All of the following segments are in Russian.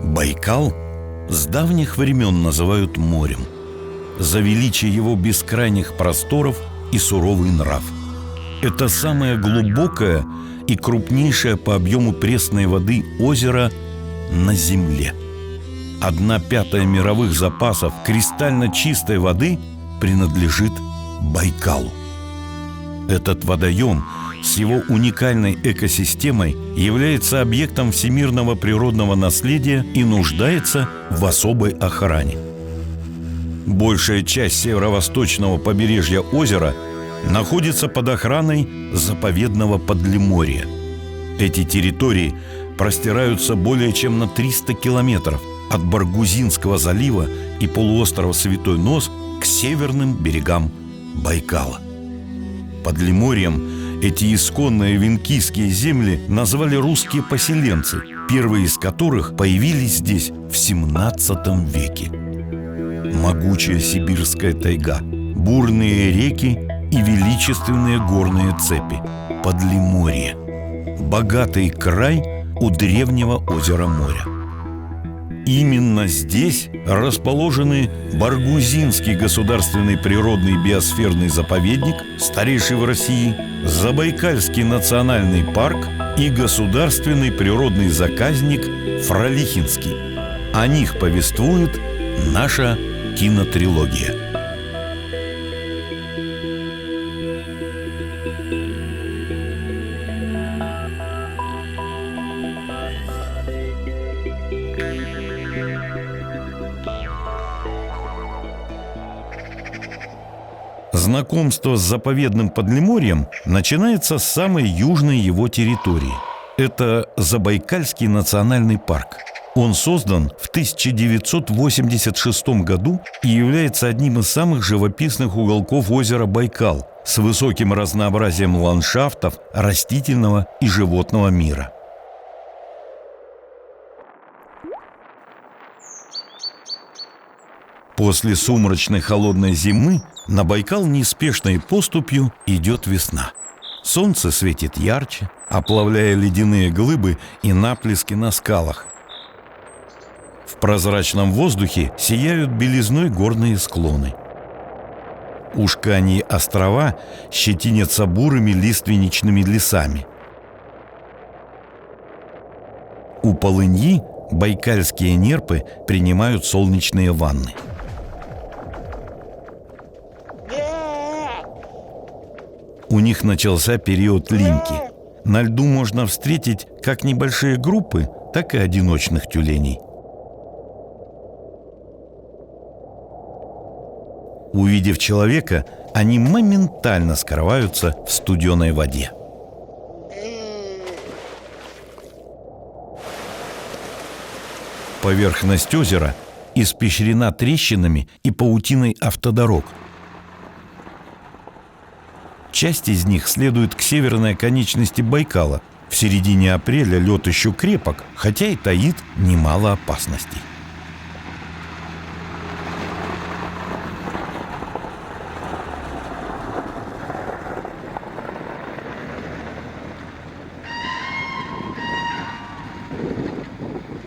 Байкал с давних времен называют морем за величие его бескрайних просторов и суровый нрав. Это самое глубокое и крупнейшее по объему пресной воды озеро на Земле. 1/5 мировых запасов кристально чистой воды принадлежит Байкалу. Этот водоем с его уникальной экосистемой является объектом всемирного природного наследия и нуждается в особой охране. Большая часть северо-восточного побережья озера находится под охраной заповедного Подлиморья. Эти территории простираются более чем на 300 километров от Баргузинского залива и полуострова Святой Нос к северным берегам Байкала. Подлиморьем эти исконные венкийские земли назвали русские поселенцы, первые из которых появились здесь в 17 веке. Могучая сибирская тайга, бурные реки и величественные горные цепи. Подлиморье. Богатый край у древнего озера моря. Именно здесь расположены Баргузинский государственный природный биосферный заповедник, старейший в России, Забайкальский национальный парк и государственный природный заказник Фролихинский. О них повествует наша кинотрилогия. Знакомство с заповедным Подлиморьем начинается с самой южной его территории. Это Забайкальский национальный парк. Он создан в 1986 году и является одним из самых живописных уголков озера Байкал с высоким разнообразием ландшафтов, растительного и животного мира. После сумрачной холодной зимы на Байкал неспешной поступью идет весна. Солнце светит ярче, оплавляя ледяные глыбы и наплески на скалах. В прозрачном воздухе сияют белизной горные склоны. Ушканьи острова щетинятся бурыми лиственничными лесами. У полыньи байкальские нерпы принимают солнечные ванны. У них начался период линьки. На льду можно встретить как небольшие группы, так и одиночных тюленей. Увидев человека, они моментально скрываются в студеной воде. Поверхность озера испещрена трещинами и паутиной автодорог. Часть из них следует к северной оконечности Байкала. В середине апреля лед еще крепок, хотя и таит немало опасностей.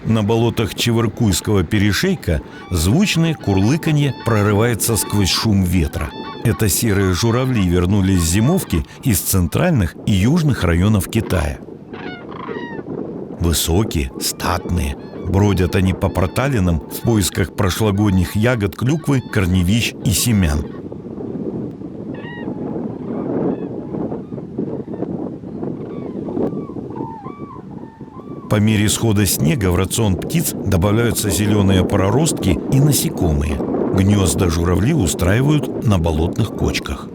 На болотах Чевыркуйского перешейка звучное курлыканье прорывается сквозь шум ветра. Это серые журавли вернулись с зимовки из центральных и южных районов Китая. Высокие, статные. Бродят они по проталинам в поисках прошлогодних ягод, клюквы, корневищ и семян. По мере схода снега в рацион птиц добавляются зеленые проростки и насекомые. Гнезда журавли устраивают на болотных кочках.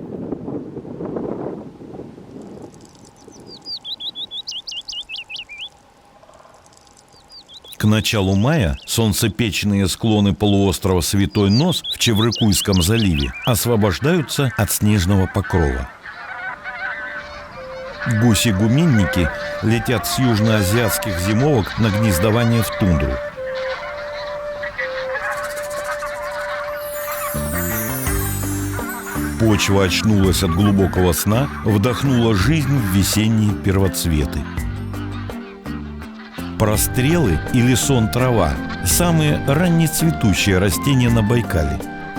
К началу мая солнцепечные склоны полуострова Святой Нос в Чеврыкуйском заливе освобождаются от снежного покрова. Гуси-гуменники летят с южноазиатских зимовок на гнездование в тундру. Почва очнулась от глубокого сна, вдохнула жизнь в весенние первоцветы. Прострелы или сон-трава – самые раннецветущие растения на Байкале.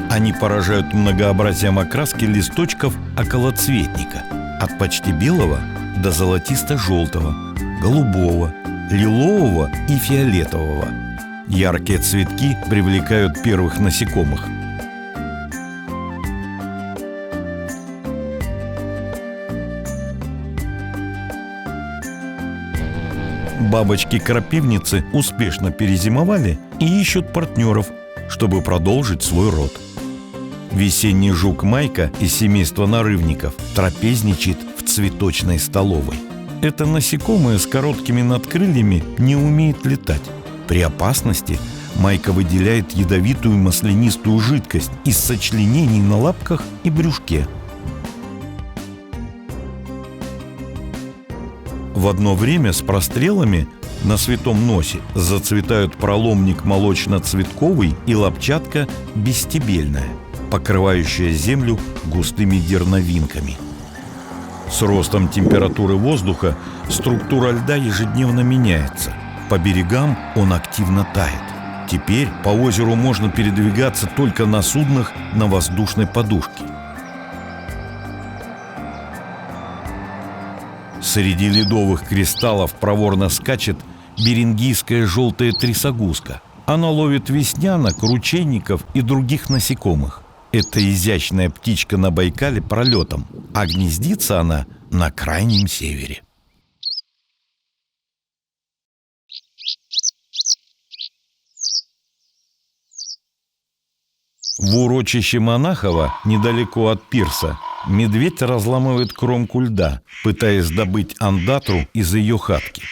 Они поражают многообразием окраски листочков околоцветника – от почти белого до золотисто-желтого, голубого, лилового и фиолетового. Яркие цветки привлекают первых насекомых. Бабочки-крапивницы успешно перезимовали и ищут партнеров, чтобы продолжить свой род. Весенний жук Майка из семейства нарывников трапезничает в цветочной столовой. Это насекомое с короткими надкрыльями не умеет летать. При опасности Майка выделяет ядовитую маслянистую жидкость из сочленений на лапках и брюшке. В одно время с прострелами на святом носе зацветают проломник молочно-цветковый и лапчатка бестебельная, покрывающая землю густыми дерновинками. С ростом температуры воздуха структура льда ежедневно меняется. По берегам он активно тает. Теперь по озеру можно передвигаться только на суднах на воздушной подушке. Среди ледовых кристаллов проворно скачет берингийская желтая трясогузка. Она ловит веснянок, ручейников и других насекомых. Это изящная птичка на Байкале пролетом, а гнездится она на крайнем севере. В урочище Монахова, недалеко от пирса, медведь разламывает кромку льда, пытаясь добыть андатру из ее хатки.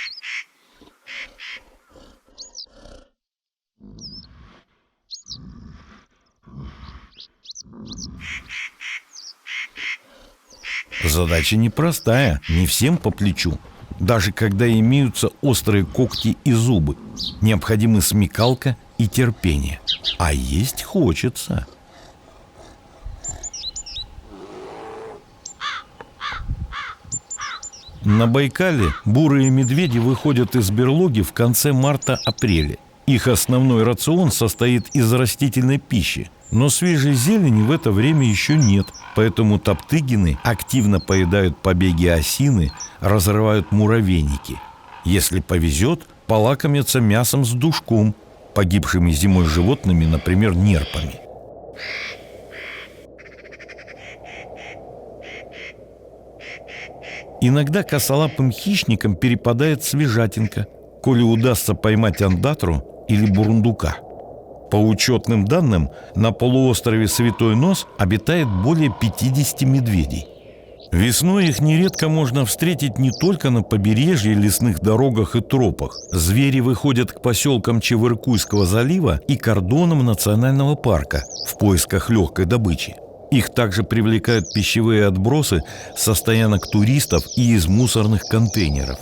Задача непростая, не всем по плечу. Даже когда имеются острые когти и зубы, необходимы смекалка и терпение. А есть хочется. На Байкале бурые медведи выходят из берлоги в конце марта-апреля. Их основной рацион состоит из растительной пищи, но свежей зелени в это время еще нет, поэтому топтыгины активно поедают побеги осины, разрывают муравейники. Если повезет, полакомятся мясом с душком, погибшими зимой животными, например, нерпами. Иногда косолапым хищникам перепадает свежатинка, коли удастся поймать андатру или бурундука. По учетным данным, на полуострове Святой Нос обитает более 50 медведей. Весной их нередко можно встретить не только на побережье, лесных дорогах и тропах. Звери выходят к поселкам Чевыркуйского залива и кордонам национального парка в поисках легкой добычи. Их также привлекают пищевые отбросы со стоянок туристов и из мусорных контейнеров.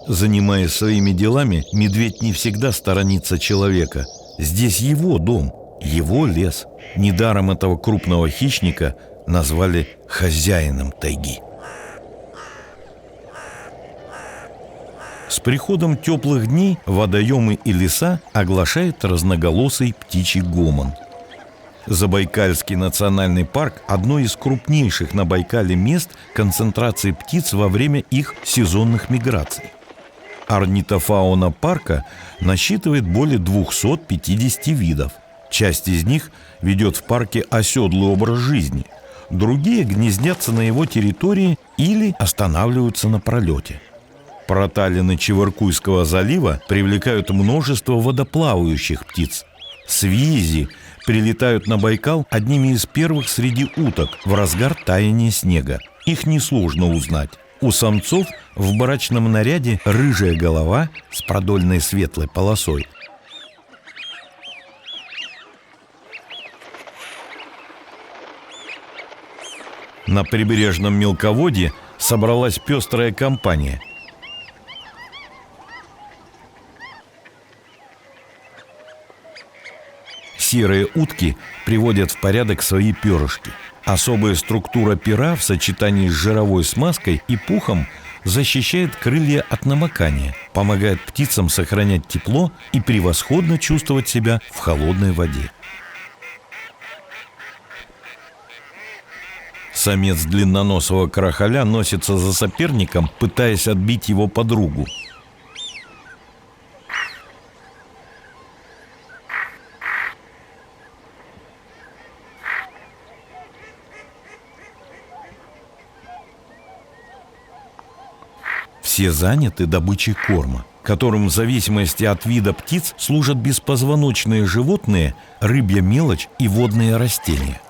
Занимаясь своими делами, медведь не всегда сторонится человека. Здесь его дом, его лес. Недаром этого крупного хищника назвали хозяином тайги. С приходом теплых дней водоемы и леса оглашает разноголосый птичий гомон. Забайкальский национальный парк – одно из крупнейших на Байкале мест концентрации птиц во время их сезонных миграций. Орнитофауна парка насчитывает более 250 видов. Часть из них ведет в парке оседлый образ жизни, другие гнездятся на его территории или останавливаются на пролете. Проталины Чевыркуйского залива привлекают множество водоплавающих птиц. Свизи прилетают на Байкал одними из первых среди уток в разгар таяния снега. Их несложно узнать. У самцов в брачном наряде рыжая голова с продольной светлой полосой. На прибрежном мелководье собралась пестрая компания. Серые утки приводят в порядок свои перышки. Особая структура пера в сочетании с жировой смазкой и пухом защищает крылья от намокания, помогает птицам сохранять тепло и превосходно чувствовать себя в холодной воде. Самец длинноносого крахаля носится за соперником, пытаясь отбить его подругу. Все заняты добычей корма, которым в зависимости от вида птиц служат беспозвоночные животные, рыбья мелочь и водные растения.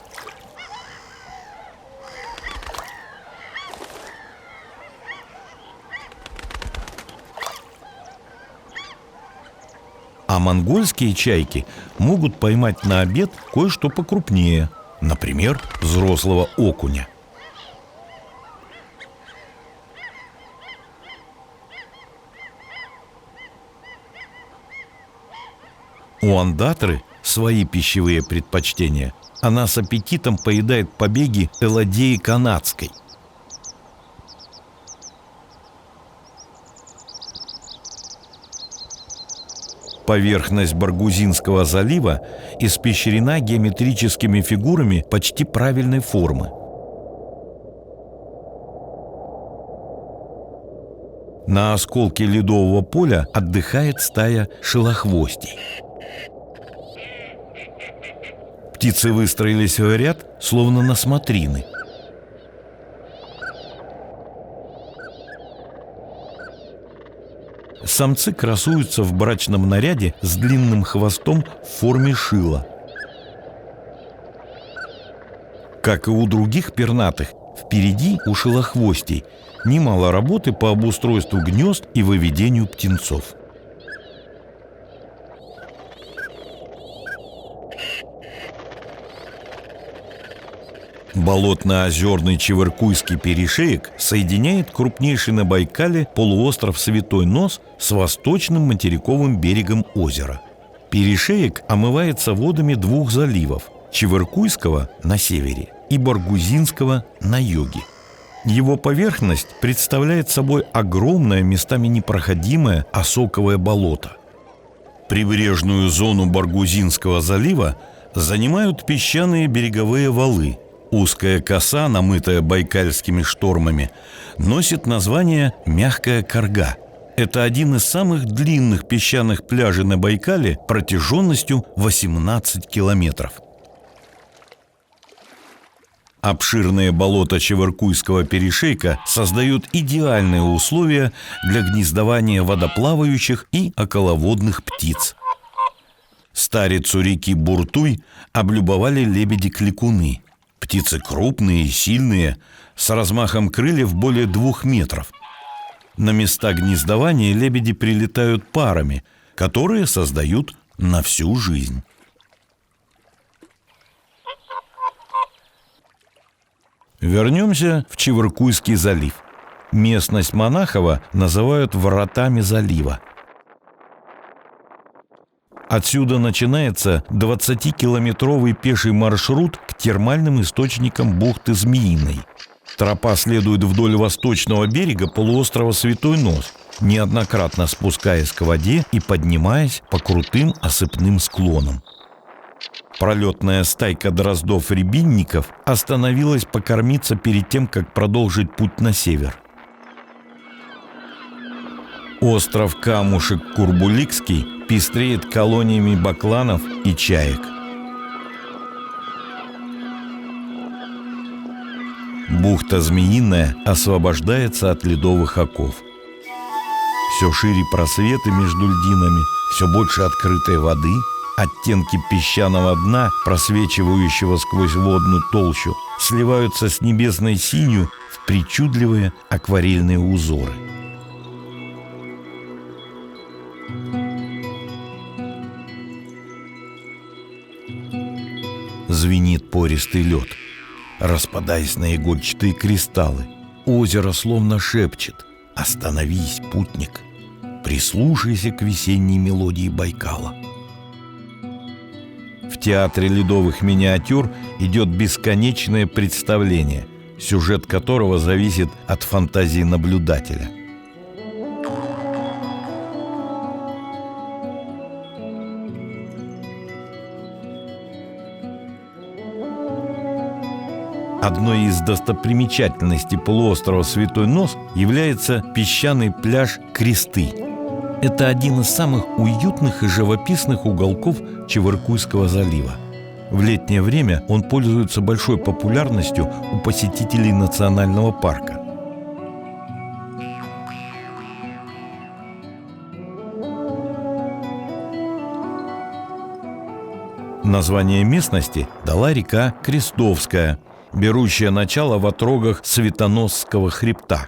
А монгольские чайки могут поймать на обед кое-что покрупнее, например, взрослого окуня. У ондатры свои пищевые предпочтения. Она с аппетитом поедает побеги элодеи канадской. Поверхность Баргузинского залива испещрена геометрическими фигурами почти правильной формы. На осколке ледового поля отдыхает стая шелохвостей. Птицы выстроились в ряд, словно на смотрины. Самцы красуются в брачном наряде с длинным хвостом в форме шила. Как и у других пернатых, впереди у шелохвостей немало работы по обустройству гнезд и выведению птенцов. Болотно-озерный Чевыркуйский перешеек соединяет крупнейший на Байкале полуостров Святой Нос с восточным материковым берегом озера. Перешеек омывается водами двух заливов – Чевыркуйского на севере и Баргузинского на юге. Его поверхность представляет собой огромное, местами непроходимое осоковое болото. Прибрежную зону Баргузинского залива занимают песчаные береговые валы. Узкая коса, намытая байкальскими штормами, носит название «Мягкая корга». Это один из самых длинных песчаных пляжей на Байкале протяженностью 18 километров. Обширные болота Чевыркуйского перешейка создают идеальные условия для гнездования водоплавающих и околоводных птиц. Старицу реки Буртуй облюбовали лебеди-кликуны. Птицы крупные и сильные, с размахом крыльев более 2 метров. На места гнездования лебеди прилетают парами, которые создают на всю жизнь. Вернемся в Чевыркуйский залив. Местность Монахова называют «вратами залива». Отсюда начинается 20-километровый пеший маршрут к термальным источникам бухты Змеиной. Тропа следует вдоль восточного берега полуострова Святой Нос, неоднократно спускаясь к воде и поднимаясь по крутым осыпным склонам. Пролетная стайка дроздов-рябинников остановилась покормиться перед тем, как продолжить путь на север. Остров Камушек-Курбуликский пестреет колониями бакланов и чаек. Бухта Змеиная освобождается от ледовых оков. Все шире просветы между льдинами, все больше открытой воды, оттенки песчаного дна, просвечивающего сквозь водную толщу, сливаются с небесной синью в причудливые акварельные узоры. Звенит пористый лед, распадаясь на игольчатые кристаллы. Озеро словно шепчет: «Остановись, путник, прислушайся к весенней мелодии Байкала». В театре ледовых миниатюр идет бесконечное представление, сюжет которого зависит от фантазии наблюдателя. Одной из достопримечательностей полуострова Святой Нос является песчаный пляж Кресты. Это один из самых уютных и живописных уголков Чебаркульского залива. В летнее время он пользуется большой популярностью у посетителей национального парка. Название местности дала река Крестовская, берущая начало в отрогах Светоносского хребта.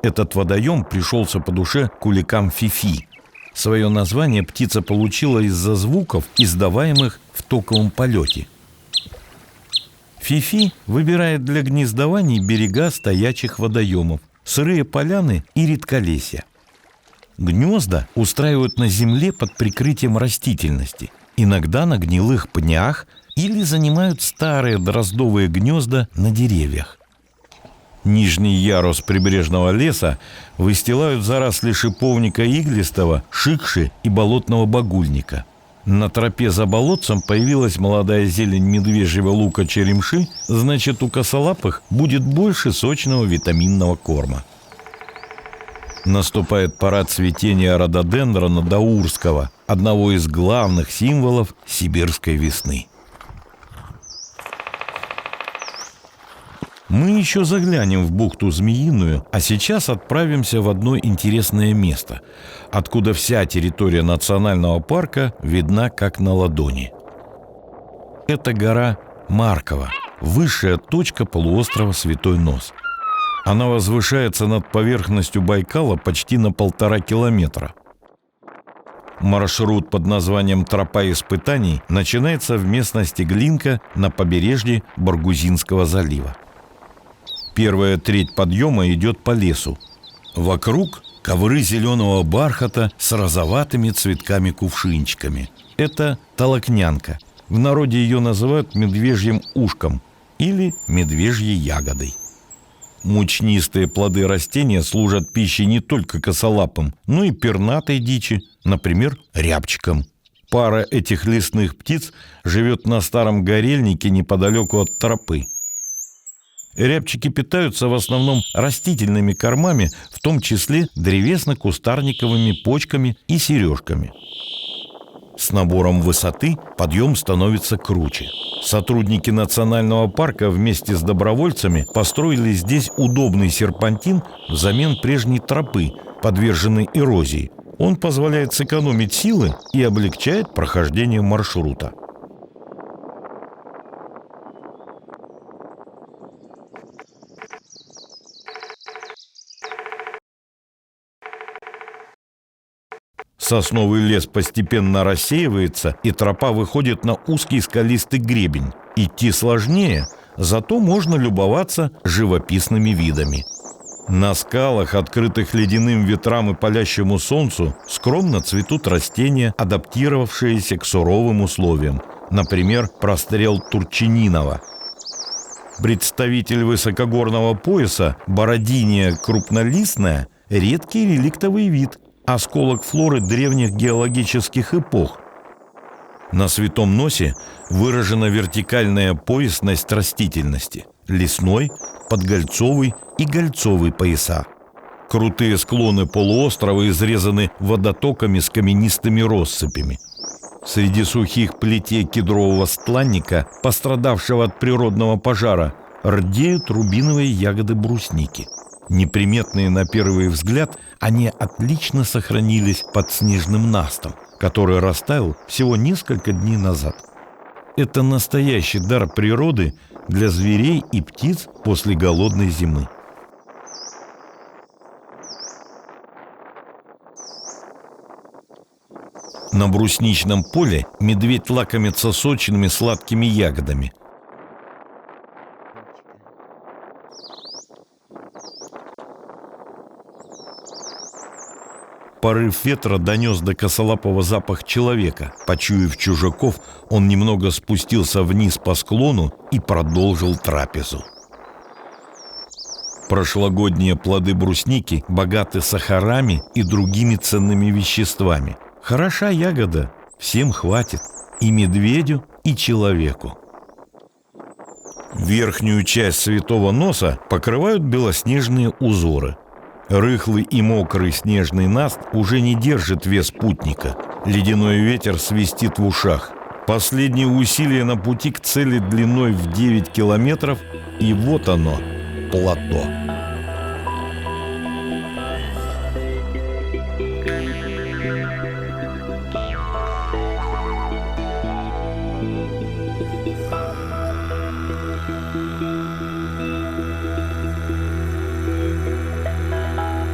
Этот водоем пришелся по душе куликам Фифи. Свое название птица получила из-за звуков, издаваемых в токовом полете. Фифи выбирает для гнездований берега стоячих водоемов, сырые поляны и редколесья. Гнезда устраивают на земле под прикрытием растительности, иногда на гнилых пнях, или занимают старые дроздовые гнезда на деревьях. Нижний ярус прибрежного леса выстилают заросли шиповника иглистого, шикши и болотного багульника. На тропе за болотцем появилась молодая зелень медвежьего лука-черемши, значит, у косолапых будет больше сочного витаминного корма. Наступает пора цветения рододендрона даурского, одного из главных символов сибирской весны. Мы еще заглянем в бухту Змеиную, а сейчас отправимся в одно интересное место, откуда вся территория национального парка видна как на ладони. Это гора Маркова, высшая точка полуострова Святой Нос. Она возвышается над поверхностью Байкала почти на 1,5 километра. Маршрут под названием «Тропа испытаний» начинается в местности Глинка на побережье Баргузинского залива. Первая треть подъема идет по лесу. Вокруг ковры зеленого бархата с розоватыми цветками-кувшинчиками. Это толокнянка. В народе ее называют медвежьим ушком или медвежьей ягодой. Мучнистые плоды растения служат пищей не только косолапым, но и пернатой дичи, например, рябчикам. Пара этих лесных птиц живет на старом горельнике неподалеку от тропы. Рябчики питаются в основном растительными кормами, в том числе древесно-кустарниковыми почками и сережками. С набором высоты подъем становится круче. Сотрудники национального парка вместе с добровольцами построили здесь удобный серпантин взамен прежней тропы, подверженной эрозии. Он позволяет сэкономить силы и облегчает прохождение маршрута. Сосновый лес постепенно рассеивается, и тропа выходит на узкий скалистый гребень. Идти сложнее, зато можно любоваться живописными видами. На скалах, открытых ледяным ветрам и палящему солнцу, скромно цветут растения, адаптировавшиеся к суровым условиям. Например, прострел турчининова. Представитель высокогорного пояса, бородиния крупнолистная, редкий реликтовый вид, осколок флоры древних геологических эпох. На Святом Носе выражена вертикальная поясность растительности – лесной, подгольцовый и гольцовый пояса. Крутые склоны полуострова изрезаны водотоками с каменистыми россыпями. Среди сухих плетей кедрового стланника, пострадавшего от природного пожара, рдеют рубиновые ягоды брусники. Неприметные на первый взгляд, они отлично сохранились под снежным настом, который растаял всего несколько дней назад. Это настоящий дар природы для зверей и птиц после голодной зимы. На брусничном поле медведь лакомится сочными сладкими ягодами. Порыв ветра донес до Косолапова запах человека. Почуяв чужаков, он немного спустился вниз по склону и продолжил трапезу. Прошлогодние плоды брусники богаты сахарами и другими ценными веществами. Хороша ягода, всем хватит, и медведю, и человеку. Верхнюю часть Святого Носа покрывают белоснежные узоры. Рыхлый и мокрый снежный наст уже не держит вес путника. Ледяной ветер свистит в ушах. Последние усилия на пути к цели длиной в 9 километров, и вот оно, плато.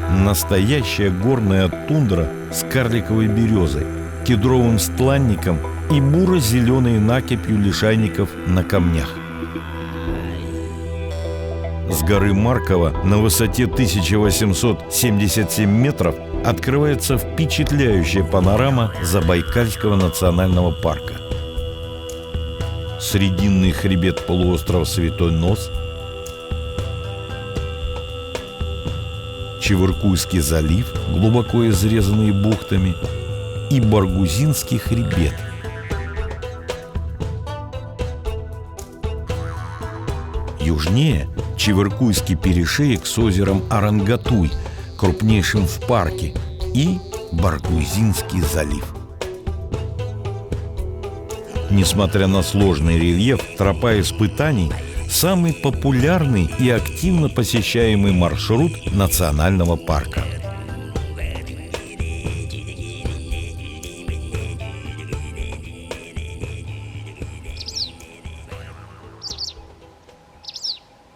Настоящая горная тундра с карликовой березой, кедровым стланником и буро-зеленой накипью лишайников на камнях. С горы Маркова на высоте 1877 метров открывается впечатляющая панорама Забайкальского национального парка. Срединный хребет полуострова Святой Нос, Чевыркуйский залив, глубоко изрезанный бухтами, и Баргузинский хребет. Южнее – Чевыркуйский перешеек с озером Арангатуй, крупнейшим в парке, и Баргузинский залив. Несмотря на сложный рельеф, тропа испытаний – самый популярный и активно посещаемый маршрут национального парка.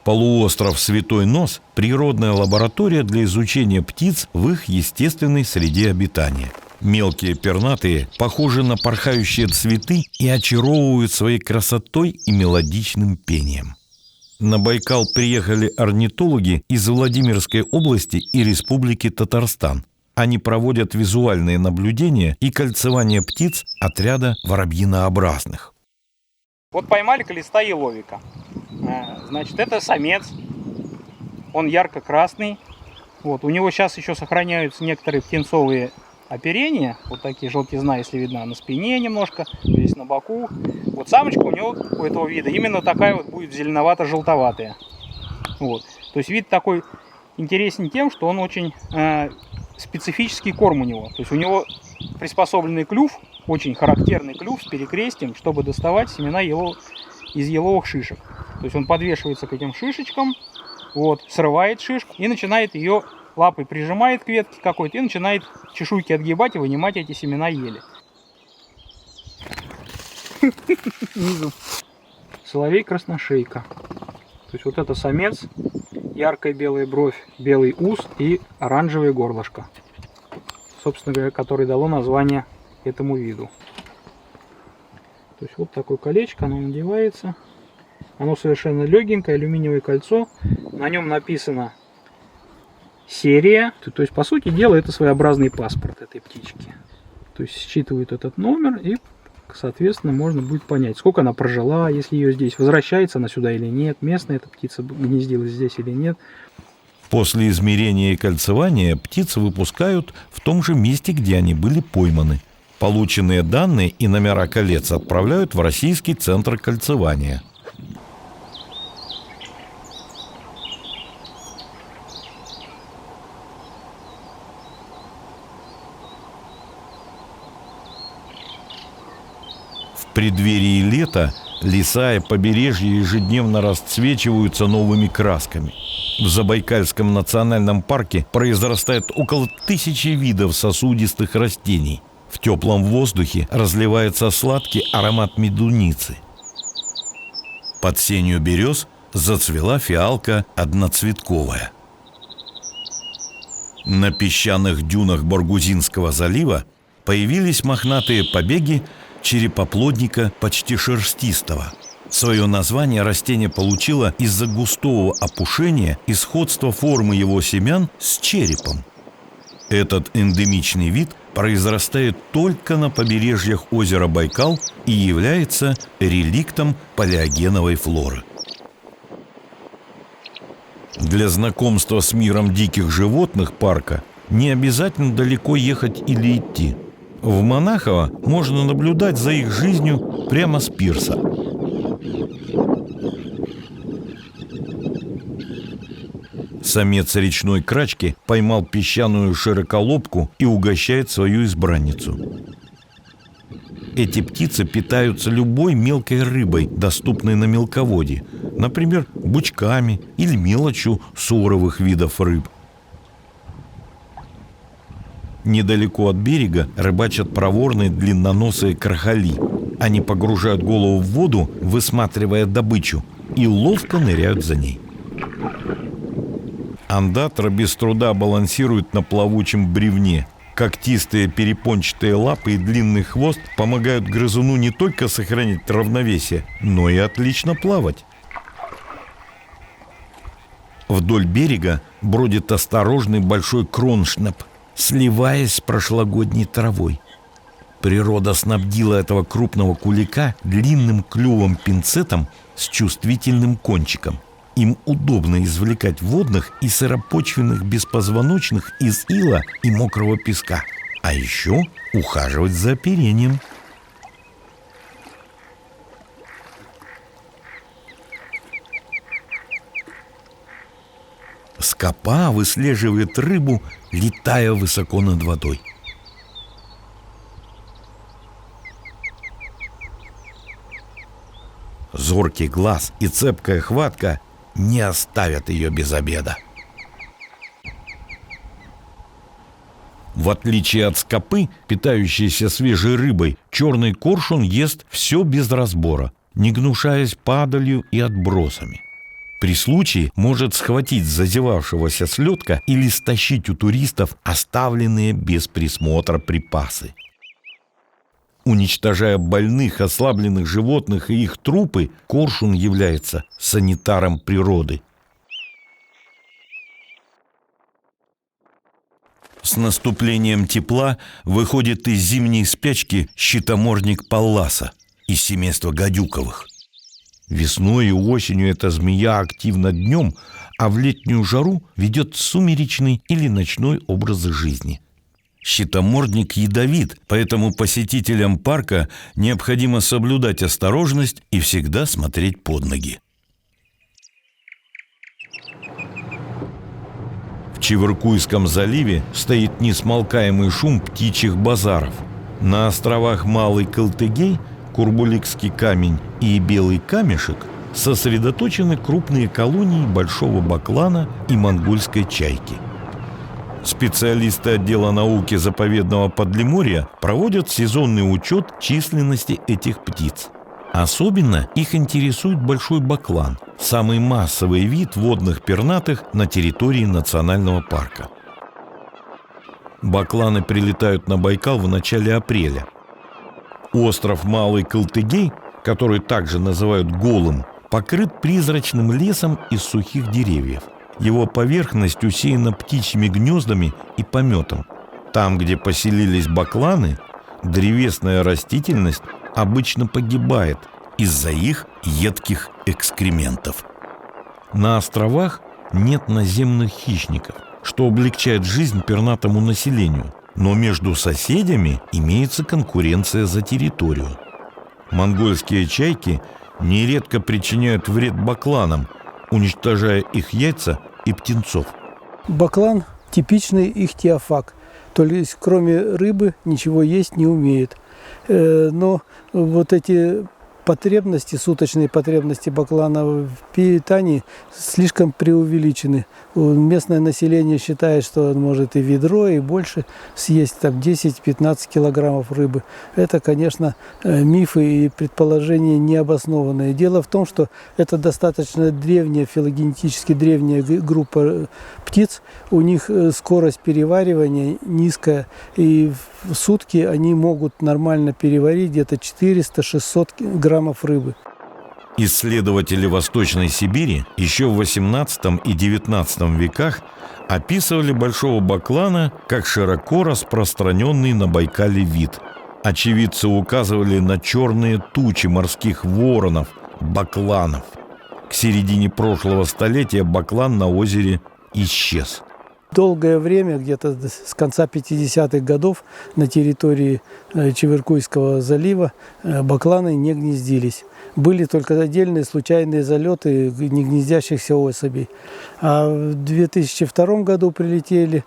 Полуостров Святой Нос – природная лаборатория для изучения птиц в их естественной среде обитания. Мелкие пернатые похожи на порхающие цветы и очаровывают своей красотой и мелодичным пением. На Байкал приехали орнитологи из Владимирской области и Республики Татарстан. Они проводят визуальные наблюдения и кольцевание птиц отряда воробьинообразных. Вот поймали колеста еловика. Значит, это самец. Он ярко-красный. Вот, у него сейчас еще сохраняются некоторые птенцовые оперения. Вот такие желтизна, если видно, на спине немножко, здесь на боку. Вот самочка у него, у этого вида, именно такая вот будет зеленовато-желтоватая. Вот. То есть вид такой интересен тем, что он очень специфический корм у него. То есть у него приспособленный клюв, очень характерный клюв с перекрестием, чтобы доставать семена из еловых шишек. То есть он подвешивается к этим шишечкам, вот, срывает шишку и начинает ее лапой прижимает к ветке какой-то и начинает чешуйки отгибать и вынимать эти семена ели. Снизу соловей-красношейка. То есть вот это самец, яркая белая бровь, белый ус и оранжевое горлышко. Собственно говоря, которое дало название этому виду. То есть вот такое колечко, оно надевается. Оно совершенно легенькое, алюминиевое кольцо. На нем написано серия. То есть, по сути дела, это своеобразный паспорт этой птички. То есть считывают этот номер и, соответственно, можно будет понять, сколько она прожила, если ее здесь, возвращается она сюда или нет, местная эта птица гнездилась здесь или нет. После измерения и кольцевания птицы выпускают в том же месте, где они были пойманы. Полученные данные и номера колец отправляют в Российский центр кольцевания. В преддверии лета леса и побережья ежедневно расцвечиваются новыми красками. В Забайкальском национальном парке произрастает около 1000 видов сосудистых растений. В теплом воздухе разливается сладкий аромат медуницы. Под сенью берез зацвела фиалка одноцветковая. На песчаных дюнах Баргузинского залива появились мохнатые побеги черепоплодника почти шерстистого. Свое название растение получило из-за густого опушения и сходства формы его семян с черепом. Этот эндемичный вид произрастает только на побережьях озера Байкал и является реликтом палеогеновой флоры. Для знакомства с миром диких животных парка не обязательно далеко ехать или идти. В Монахово можно наблюдать за их жизнью прямо с пирса. Самец речной крачки поймал песчаную широколобку и угощает свою избранницу. Эти птицы питаются любой мелкой рыбой, доступной на мелководье, например, бычками или мелочью суровых видов рыб. Недалеко от берега рыбачат проворные длинноносые крахали. Они погружают голову в воду, высматривая добычу, и ловко ныряют за ней. Ондатра без труда балансирует на плавучем бревне. Когтистые перепончатые лапы и длинный хвост помогают грызуну не только сохранить равновесие, но и отлично плавать. Вдоль берега бродит осторожный большой кроншнеп, сливаясь с прошлогодней травой. Природа снабдила этого крупного кулика длинным клювом-пинцетом с чувствительным кончиком. Им удобно извлекать водных и сыропочвенных беспозвоночных из ила и мокрого песка, а еще ухаживать за оперением. Скопа выслеживает рыбу, летая высоко над водой. Зоркий глаз и цепкая хватка не оставят ее без обеда. В отличие от скопы, питающейся свежей рыбой, черный коршун ест все без разбора, не гнушаясь падалью и отбросами. При случае может схватить зазевавшегося слетка или стащить у туристов оставленные без присмотра припасы. Уничтожая больных, ослабленных животных и их трупы, коршун является санитаром природы. С наступлением тепла выходит из зимней спячки щитомордник палласа из семейства гадюковых. Весной и осенью эта змея активна днем, а в летнюю жару ведет сумеречный или ночной образы жизни. Щитомордник ядовит, поэтому посетителям парка необходимо соблюдать осторожность и всегда смотреть под ноги. В Чеверкуйском заливе стоит несмолкаемый шум птичьих базаров. На островах Малый Калтыгей, Курбуликский камень и Белый камешек сосредоточены крупные колонии большого баклана и монгольской чайки. Специалисты отдела науки заповедного Подлиморья проводят сезонный учет численности этих птиц. Особенно их интересует большой баклан, самый массовый вид водных пернатых на территории национального парка. Бакланы прилетают на Байкал в начале апреля. Остров Малый Калтыгей, который также называют Голым, покрыт призрачным лесом из сухих деревьев. Его поверхность усеяна птичьими гнездами и пометом. Там, где поселились бакланы, древесная растительность обычно погибает из-за их едких экскрементов. На островах нет наземных хищников, что облегчает жизнь пернатому населению, но между соседями имеется конкуренция за территорию. Монгольские чайки нередко причиняют вред бакланам, уничтожая их яйца и птенцов. Баклан – типичный ихтиофаг, то есть кроме рыбы ничего есть не умеет. Но вот эти потребности, суточные потребности баклана в питании слишком преувеличены. Местное население считает, что он может и ведро, и больше съесть, там 10-15 килограммов рыбы. Это, конечно, мифы и предположения необоснованные. Дело в том, что это достаточно древняя, филогенетически древняя группа птиц. У них скорость переваривания низкая, и в сутки они могут нормально переварить где-то 400-600 граммов рыбы. Исследователи Восточной Сибири еще в XVIII и XIX веках описывали большого баклана как широко распространенный на Байкале вид. Очевидцы указывали на черные тучи морских воронов, бакланов. К середине прошлого столетия баклан на озере исчез. Долгое время, где-то с конца 50-х годов, на территории Чеверкуйского залива бакланы не гнездились. Были только отдельные случайные залеты не гнездящихся особей. А в 2002 году прилетели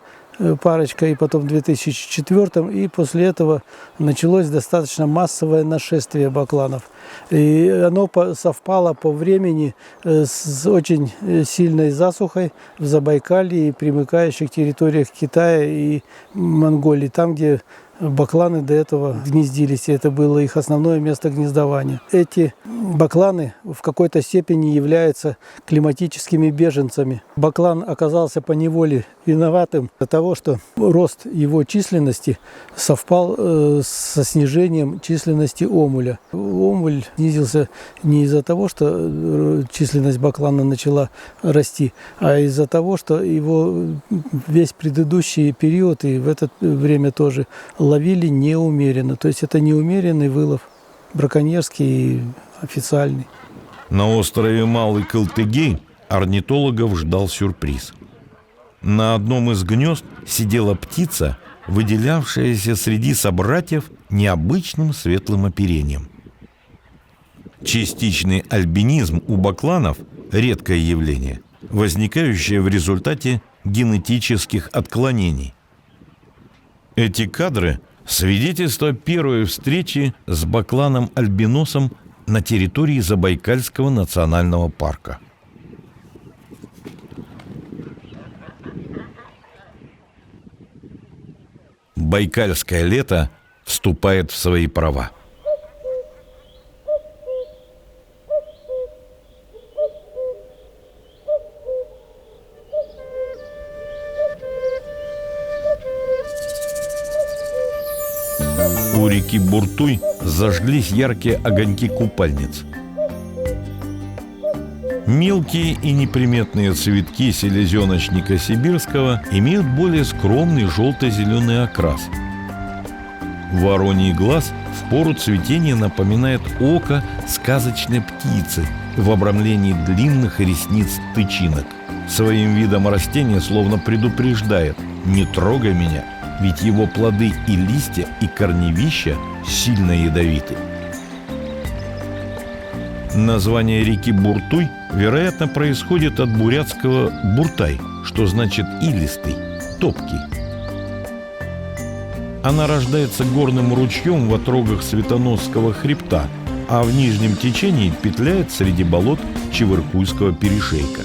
парочка, и потом в 2004, и после этого началось достаточно массовое нашествие бакланов. И оно совпало по времени с очень сильной засухой в Забайкалье и примыкающих территориях Китая и Монголии, там, где бакланы до этого гнездились, и это было их основное место гнездования. Эти бакланы в какой-то степени являются климатическими беженцами. Баклан оказался поневоле виноватым от того, что рост его численности совпал со снижением численности омуля. Омуль снизился не из-за того, что численность баклана начала расти, а из-за того, что его весь предыдущий период и в это время тоже ловили неумеренно. То есть это неумеренный вылов, браконьерский и официальный. На острове Малый Кылтыгей орнитологов ждал сюрприз. На одном из гнезд сидела птица, выделявшаяся среди собратьев необычным светлым оперением. Частичный альбинизм у бакланов – редкое явление, возникающее в результате генетических отклонений. Эти кадры – свидетельство первой встречи с бакланом-альбиносом на территории Забайкальского национального парка. Байкальское лето вступает в свои права. У реки Буртуй зажглись яркие огоньки купальниц. Мелкие и неприметные цветки селезеночника сибирского имеют более скромный желто-зеленый окрас. Вороний глаз в пору цветения напоминает око сказочной птицы в обрамлении длинных ресниц тычинок. Своим видом растение словно предупреждает: «Не трогай меня, ведь его плоды и листья, и корневища сильно ядовиты». Название реки Буртуй, вероятно, происходит от бурятского «буртай», что значит «илистый», «топкий». Она рождается горным ручьем в отрогах Светоносского хребта, а в нижнем течении петляет среди болот Чеверкуйского перешейка.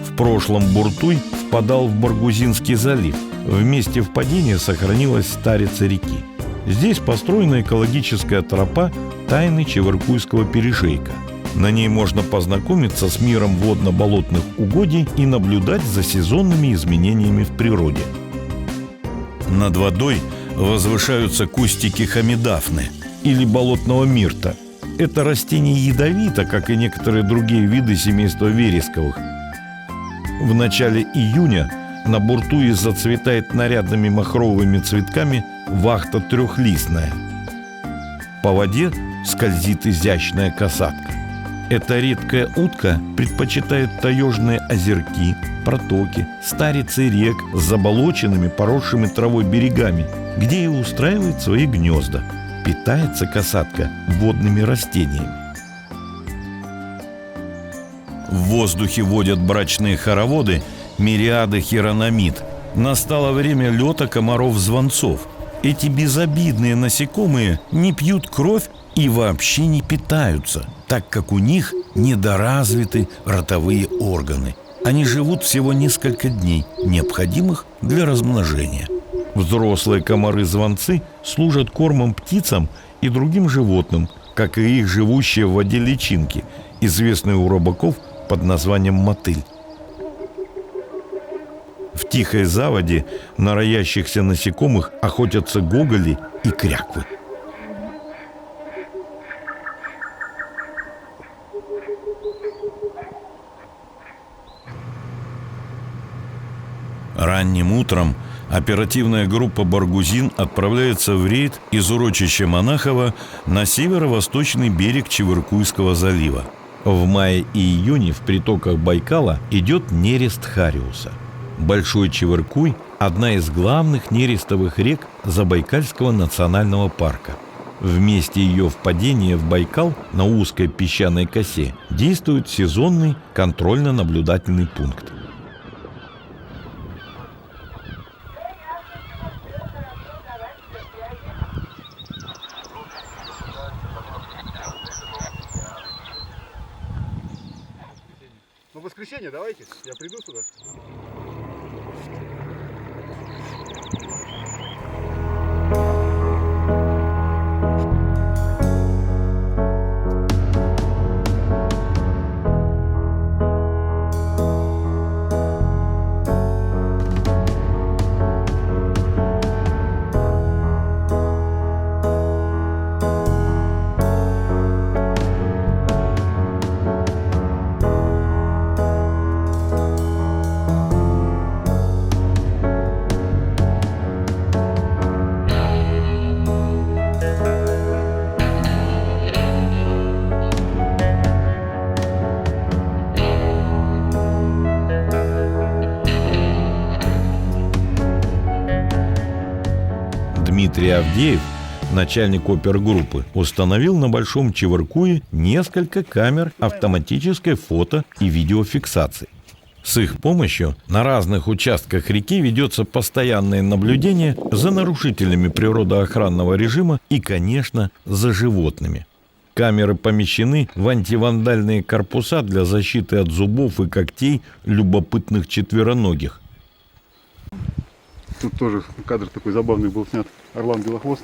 В прошлом Буртуй впадал в Баргузинский залив. В месте впадения сохранилась старица реки. Здесь построена экологическая тропа тайны Чеверкуйского перешейка. На ней можно познакомиться с миром водно-болотных угодий и наблюдать за сезонными изменениями в природе. Над водой возвышаются кустики хамидафны или болотного мирта. Это растение ядовито, как и некоторые другие виды семейства вересковых. В начале июня на Буртуе зацветает нарядными махровыми цветками вахта трехлистная. По воде скользит изящная касатка. Эта редкая утка предпочитает таежные озерки, протоки, старицы рек с заболоченными, поросшими травой берегами, где и устраивает свои гнезда. Питается касатка водными растениями. В воздухе водят брачные хороводы мириады хирономид. Настало время лета комаров-звонцов. Эти безобидные насекомые не пьют кровь и вообще не питаются, так как у них недоразвиты ротовые органы. Они живут всего несколько дней, необходимых для размножения. Взрослые комары-звонцы служат кормом птицам и другим животным, как и их живущие в воде личинки, известные у рыбаков под названием мотыль. В тихой заводе на роящихся насекомых охотятся гоголи и кряквы. Ранним утром оперативная группа «Баргузин» отправляется в рейд из урочища Монахова на северо-восточный берег Чевыркуйского залива. В мае и июне в притоках Байкала идет нерест хариуса. Большой Чевыркуй – одна из главных нерестовых рек Забайкальского национального парка. В месте ее впадения в Байкал на узкой песчаной косе действует сезонный контрольно-наблюдательный пункт. Ну, в воскресенье давайте, я приду сюда. Дмитрий Авдеев, начальник опергруппы, установил на Большом Чевыркуе несколько камер автоматической фото- и видеофиксации. С их помощью на разных участках реки ведется постоянное наблюдение за нарушителями природоохранного режима и, конечно, за животными. Камеры помещены в антивандальные корпуса для защиты от зубов и когтей любопытных четвероногих. Тут тоже кадр такой забавный был снят. Орлан Белохвост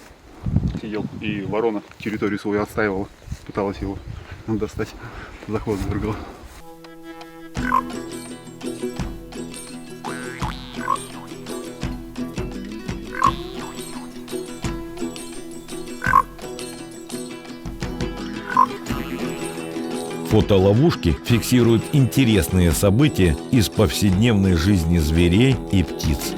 сидел, и ворона территорию свою отстаивала. Пыталась его достать, за хвост дергала. Фотоловушки фиксируют интересные события из повседневной жизни зверей и птиц.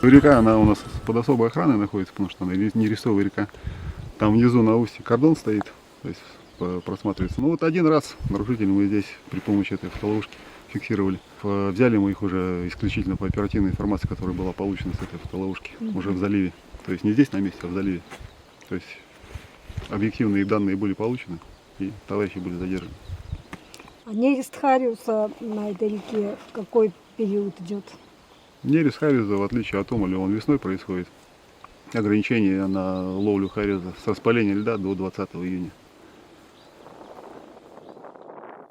Река, она у нас под особой охраной находится, потому что она нерестовая река. Там внизу на устье кордон стоит, то есть просматривается. Ну вот один раз нарушителей мы здесь при помощи этой фотоловушки фиксировали. Взяли мы их уже исключительно по оперативной информации, которая была получена с этой фотоловушки уже в заливе. То есть не здесь на месте, а в заливе. То есть объективные данные были получены, и товарищи были задержаны. А нерест хариуса на этой реке в какой период идет? Нерест хариуса, в отличие от омуля, он весной происходит. Ограничение на ловлю хариуса с распаления льда до 20 июня.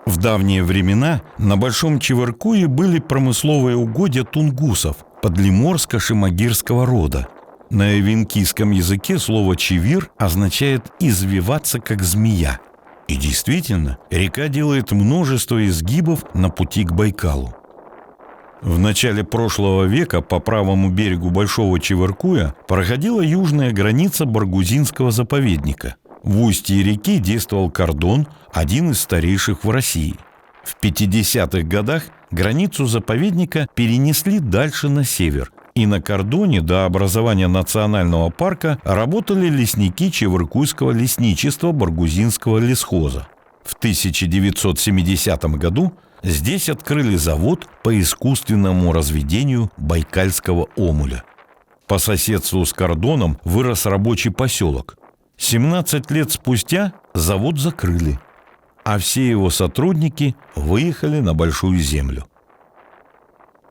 В давние времена на Большом Чевыркуе были промысловые угодья тунгусов подлиморско-шимагирского рода. На эвенкийском языке слово «чевир» означает «извиваться, как змея». И действительно, река делает множество изгибов на пути к Байкалу. В начале прошлого века по правому берегу Большого Чевыркуя проходила южная граница Баргузинского заповедника. В устье реки действовал кордон, один из старейших в России. В 50-х годах границу заповедника перенесли дальше на север, и на кордоне до образования национального парка работали лесники Чевыркуйского лесничества Баргузинского лесхоза. В 1970 году здесь открыли завод по искусственному разведению байкальского омуля. По соседству с кордоном вырос рабочий поселок. 17 лет спустя завод закрыли. а все его сотрудники выехали на Большую Землю.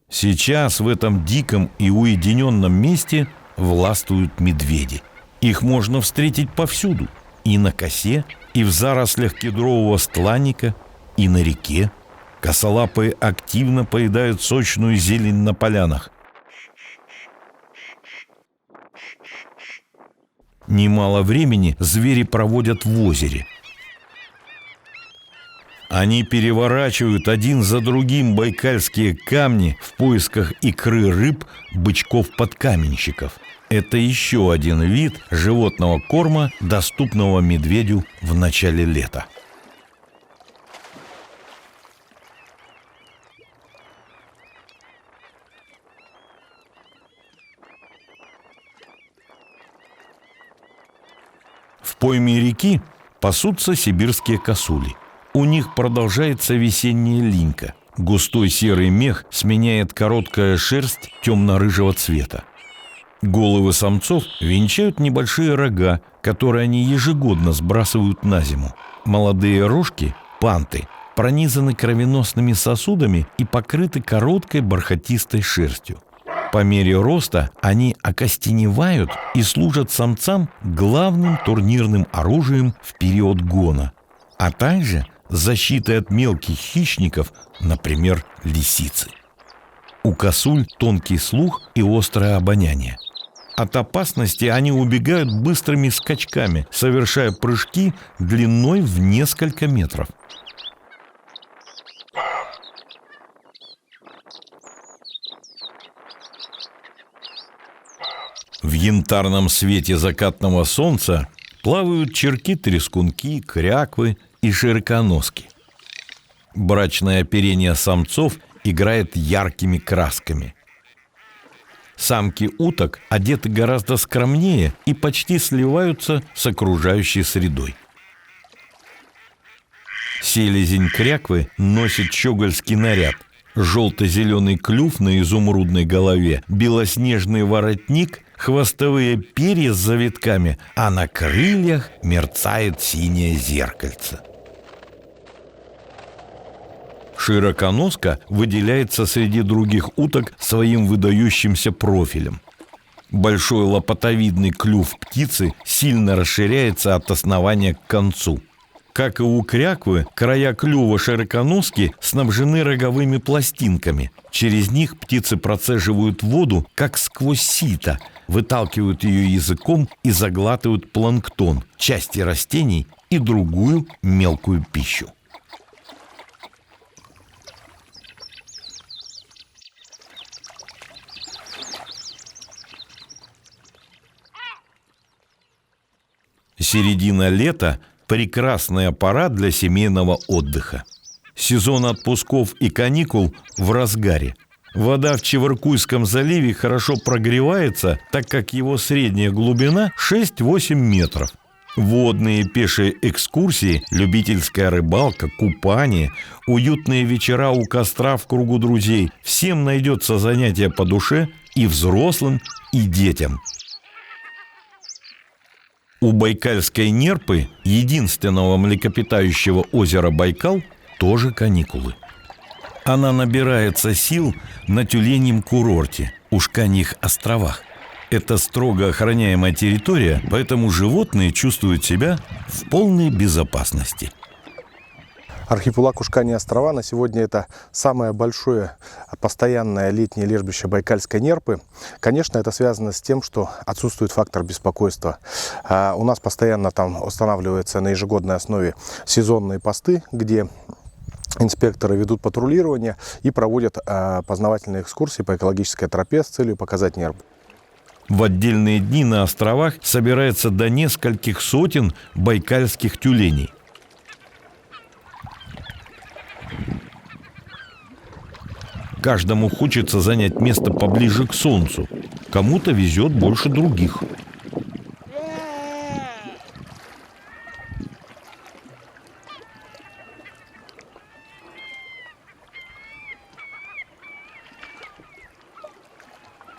Сейчас в этом диком и уединенном месте властвуют медведи. Их можно встретить повсюду. И на косе, и в зарослях кедрового стланника, и на реке. Косолапые активно поедают сочную зелень на полянах. Немало времени звери проводят в озере. Они переворачивают один за другим байкальские камни в поисках икры рыб, бычков-подкаменщиков. Это еще один вид животного корма, доступного медведю в начале лета. В пойме реки пасутся сибирские косули. У них продолжается весенняя линька. Густой серый мех сменяет короткая шерсть темно-рыжего цвета. Головы самцов венчают небольшие рога, которые они ежегодно сбрасывают на зиму. Молодые рожки, панты, пронизаны кровеносными сосудами и покрыты короткой бархатистой шерстью. По мере роста они окостеневают и служат самцам главным турнирным оружием в период гона, а также защитой от мелких хищников, например, лисицы. У косуль тонкий слух и острое обоняние. От опасности они убегают быстрыми скачками, совершая прыжки длиной в несколько метров. В янтарном свете закатного солнца плавают черки-трескунки, кряквы и широконоски. Брачное оперение самцов играет яркими красками. Самки уток одеты гораздо скромнее и почти сливаются с окружающей средой. Селезень кряквы носит щегольский наряд. Желто-зеленый клюв на изумрудной голове, белоснежный воротник, хвостовые перья с завитками, а на крыльях мерцает синее зеркальце. Широконоска выделяется среди других уток своим выдающимся профилем. Большой лопатовидный клюв птицы сильно расширяется от основания к концу. Как и у кряквы, края клюва широконоски снабжены роговыми пластинками. Через них птицы процеживают воду, как сквозь сито, выталкивают ее языком и заглатывают планктон, части растений и другую мелкую пищу. Середина лета – прекрасная пора для семейного отдыха. Сезон отпусков и каникул в разгаре. Вода в Чевыркуйском заливе хорошо прогревается, так как его средняя глубина 6-8 метров. Водные и пешие экскурсии, любительская рыбалка, купание, уютные вечера у костра в кругу друзей – всем найдется занятие по душе и взрослым, и детям. У Байкальской Нерпы, единственного млекопитающего озера Байкал, тоже каникулы. Она набирается сил на тюленьем курорте, Ушканьих островах. Это строго охраняемая территория, поэтому животные чувствуют себя в полной безопасности. Архипелаг Ушканьи острова на сегодня это самое большое постоянное летнее лежбище Байкальской Нерпы. Конечно, это связано с тем, что отсутствует фактор беспокойства. У нас постоянно там устанавливаются на ежегодной основе сезонные посты, где инспекторы ведут патрулирование и проводят познавательные экскурсии по экологической тропе с целью показать нерпу. В отдельные дни на островах собирается до нескольких сотен байкальских тюленей. Каждому хочется занять место поближе к солнцу. Кому-то везет больше других.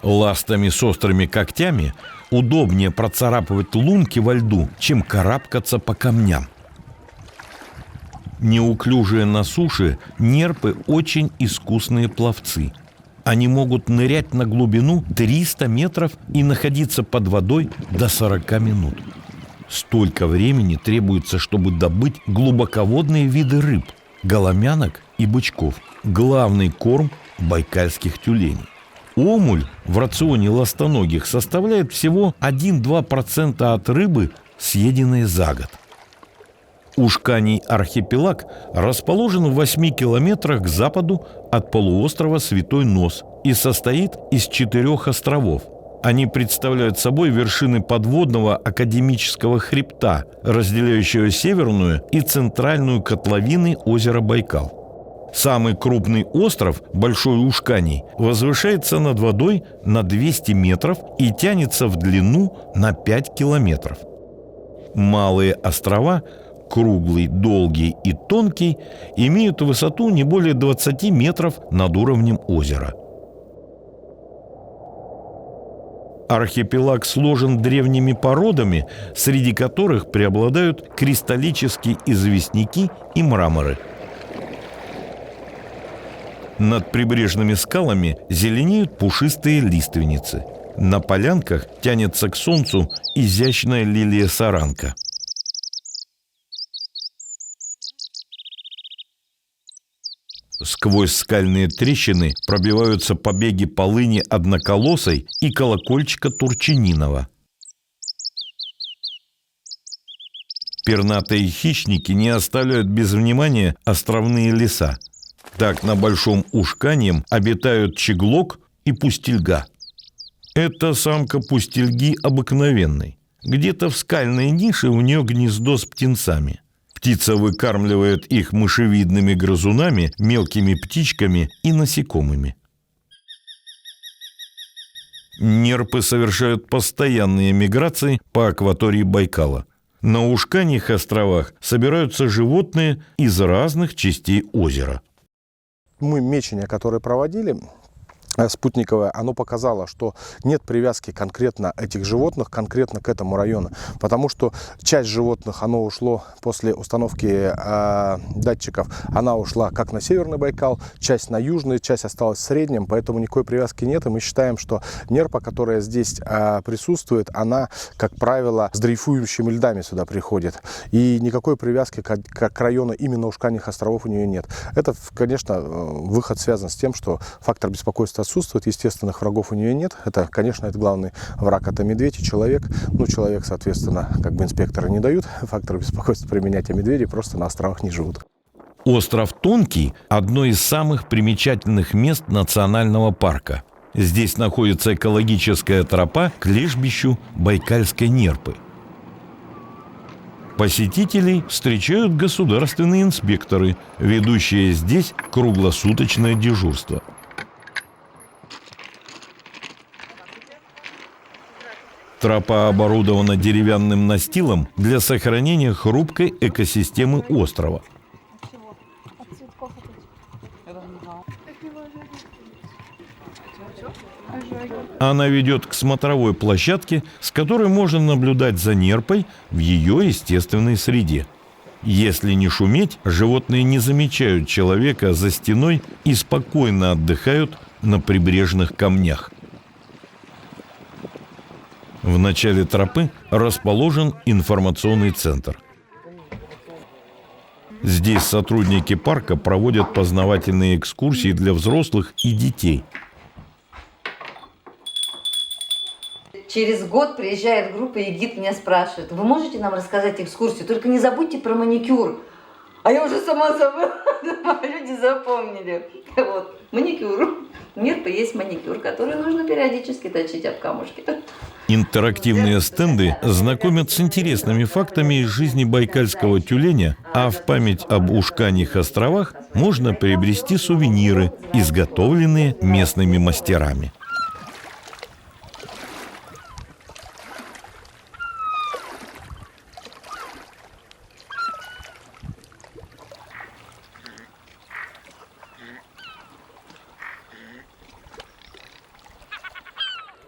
Ластами с острыми когтями удобнее процарапывать лунки во льду, чем карабкаться по камням. Неуклюжие на суше, нерпы очень искусные пловцы. Они могут нырять на глубину 300 метров и находиться под водой до 40 минут. Столько времени требуется, чтобы добыть глубоководные виды рыб – голомянок и бычков, главный корм байкальских тюленей. Омуль в рационе ластоногих составляет всего 1-2% от рыбы, съеденной за год. Ушканий архипелаг расположен в 8 километрах к западу от полуострова Святой Нос и состоит из 4 островов. Они представляют собой вершины подводного академического хребта, разделяющего северную и центральную котловины озера Байкал. Самый крупный остров, Большой Ушканий, возвышается над водой на 200 метров и тянется в длину на 5 километров. Малые острова – круглый, долгий и тонкий, имеют высоту не более 20 метров над уровнем озера. Архипелаг сложен древними породами, среди которых преобладают кристаллические известняки и мраморы. Над прибрежными скалами зеленеют пушистые лиственницы. На полянках тянется к солнцу изящная лилия-саранка. Сквозь скальные трещины пробиваются побеги полыни одноколосой и колокольчика турчининова. Пернатые хищники не оставляют без внимания островные леса. Так на Большом Ушканье обитают чеглок и пустельга. Это самка пустельги обыкновенной. Где-то в скальной нише у нее гнездо с птенцами. Птица выкармливает их мышевидными грызунами, мелкими птичками и насекомыми. Нерпы совершают постоянные миграции по акватории Байкала. На Ушканьих островах собираются животные из разных частей озера. Мы мечение, которое проводили, спутниковое, оно показало, что нет привязки конкретно этих животных, конкретно к этому району. Потому что часть животных, оно ушло после установки датчиков, она ушла как на Северный Байкал, часть на Южный, часть осталась в Среднем, поэтому никакой привязки нет. И мы считаем, что нерпа, которая здесь присутствует, она, как правило, с дрейфующими льдами сюда приходит. И никакой привязки к району именно Ушканьих островов у нее нет. Это, конечно, выход связан с тем, что фактор беспокойства отсутствует, естественных врагов у нее нет. Это, конечно, это главный враг, это медведь и человек. Ну, человек, соответственно, как бы инспекторы не дают фактор беспокойства применять, а медведи просто на островах не живут. Остров Тонкий – одно из самых примечательных мест национального парка. Здесь находится экологическая тропа к лежбищу байкальской нерпы. Посетителей встречают государственные инспекторы, ведущие здесь круглосуточное дежурство. Тропа оборудована деревянным настилом для сохранения хрупкой экосистемы острова. Она ведет к смотровой площадке, с которой можно наблюдать за нерпой в ее естественной среде. Если не шуметь, животные не замечают человека за стеной и спокойно отдыхают на прибрежных камнях. В начале тропы расположен информационный центр. Здесь сотрудники парка проводят познавательные экскурсии для взрослых и детей. Через год приезжает группа, и гид меня спрашивает: вы можете нам рассказать экскурсию? Только не забудьте про маникюр. А я уже сама забыла, люди запомнили. Вот, маникюр. У нерпы есть маникюр, который нужно периодически точить об камушки. Интерактивные стенды знакомят с интересными фактами из жизни байкальского тюленя, а в память об Ушканьих островах можно приобрести сувениры, изготовленные местными мастерами.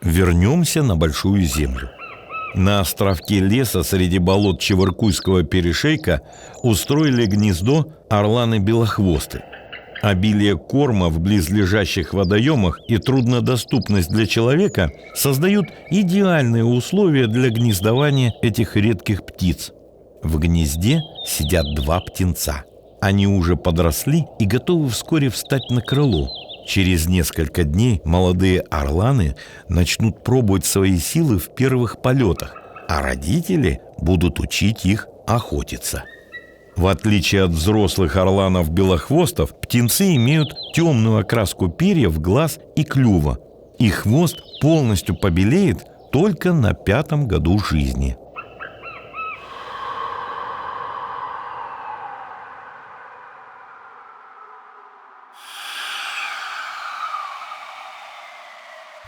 Вернемся на Большую Землю. На островке леса среди болот Чевыркуйского перешейка устроили гнездо орланы-белохвосты. Обилие корма в близлежащих водоемах и труднодоступность для человека создают идеальные условия для гнездования этих редких птиц. В гнезде сидят 2 птенца. Они уже подросли и готовы вскоре встать на крыло. Через несколько дней молодые орланы начнут пробовать свои силы в первых полетах, а родители будут учить их охотиться. В отличие от взрослых орланов-белохвостов, птенцы имеют темную окраску перьев, глаз и клюва. Их хвост полностью побелеет только на 5-м году жизни.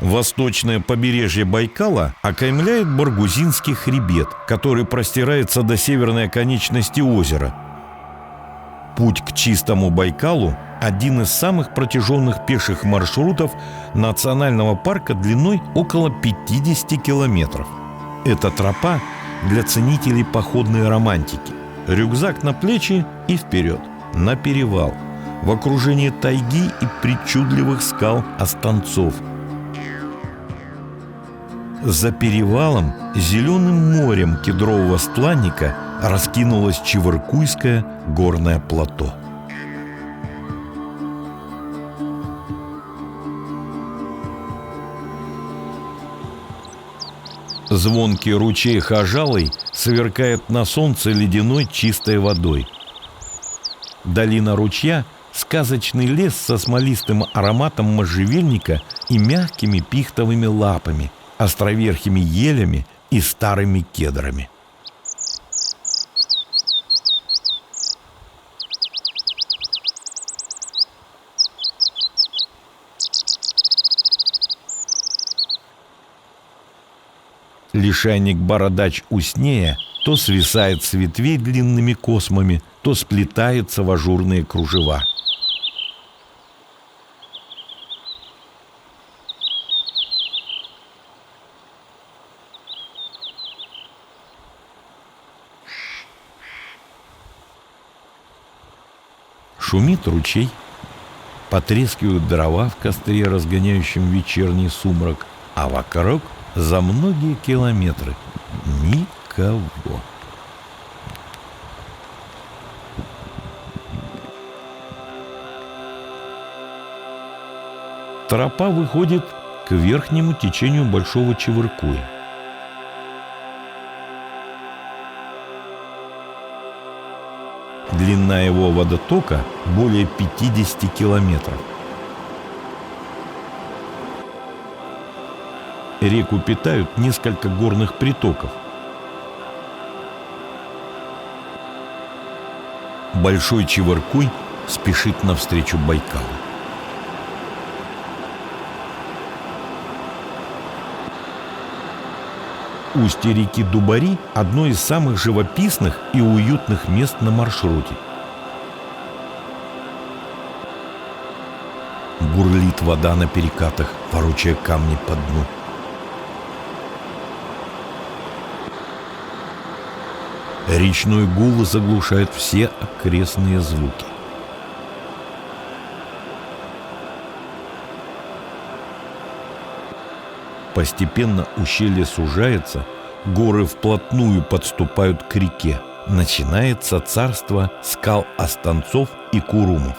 Восточное побережье Байкала окаймляет Баргузинский хребет, который простирается до северной оконечности озера. Путь к чистому Байкалу – один из самых протяженных пеших маршрутов национального парка длиной около 50 километров. Это тропа для ценителей походной романтики. Рюкзак на плечи и вперед, на перевал, в окружении тайги и причудливых скал Останцов. За перевалом зеленым морем кедрового стланника раскинулось Чевыркуйское горное плато. Звонкий ручей Хожалый сверкает на солнце ледяной чистой водой. Долина ручья – сказочный лес со смолистым ароматом можжевельника и мягкими пихтовыми лапами, островерхими елями и старыми кедрами. Лишайник-бородач уснея то свисает с ветвей длинными космами, то сплетается в ажурные кружева. Шумит ручей, потрескивают дрова в костре, разгоняющем вечерний сумрак, а вокруг за многие километры никого. Тропа выходит к верхнему течению Большого Чевыркуя. Длина его водотока более 50 километров. Реку питают несколько горных притоков. Большой Чевыркуй спешит навстречу Байкалу. Устье реки Дубари – одно из самых живописных и уютных мест на маршруте. Бурлит вода на перекатах, ворочая камни по дну. Речной гул заглушает все окрестные звуки. Постепенно ущелье сужается, горы вплотную подступают к реке. Начинается царство скал Останцов и Курумов.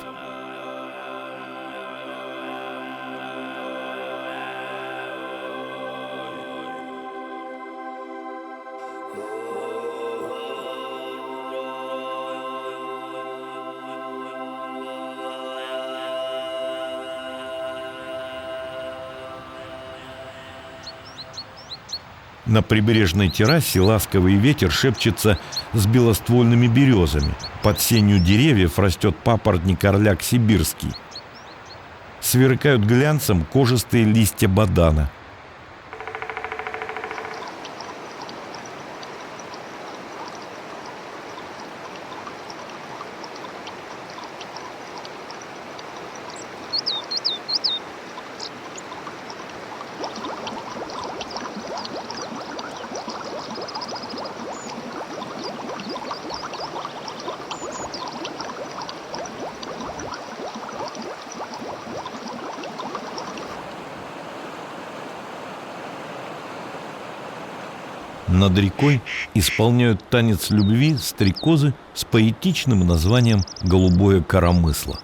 На прибрежной террасе ласковый ветер шепчется с белоствольными березами. Под сенью деревьев растет папоротник-орляк сибирский. Сверкают глянцем кожистые листья бадана. Над рекой исполняют танец любви стрекозы с поэтичным названием «Голубое коромысло».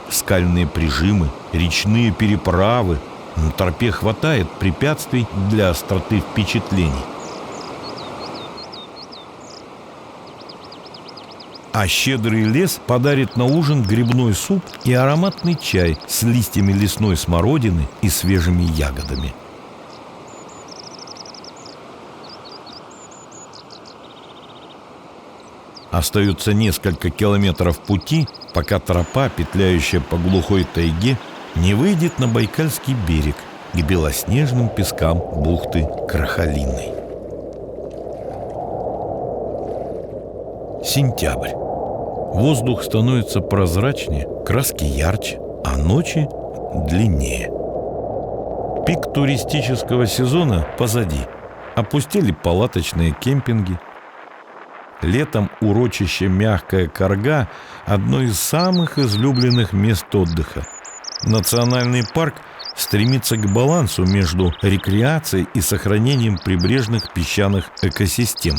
Скальные прижимы, речные переправы. На тропе хватает препятствий для остроты впечатлений. А щедрый лес подарит на ужин грибной суп и ароматный чай с листьями лесной смородины и свежими ягодами. Остается несколько километров пути, пока тропа, петляющая по глухой тайге, не выйдет на Байкальский берег, к белоснежным пескам бухты Крахалиной. Сентябрь. Воздух становится прозрачнее, краски ярче, а ночи длиннее. Пик туристического сезона позади. Опустели палаточные кемпинги. Летом урочище Мягкая Карга – одно из самых излюбленных мест отдыха. Национальный парк стремится к балансу между рекреацией и сохранением прибрежных песчаных экосистем.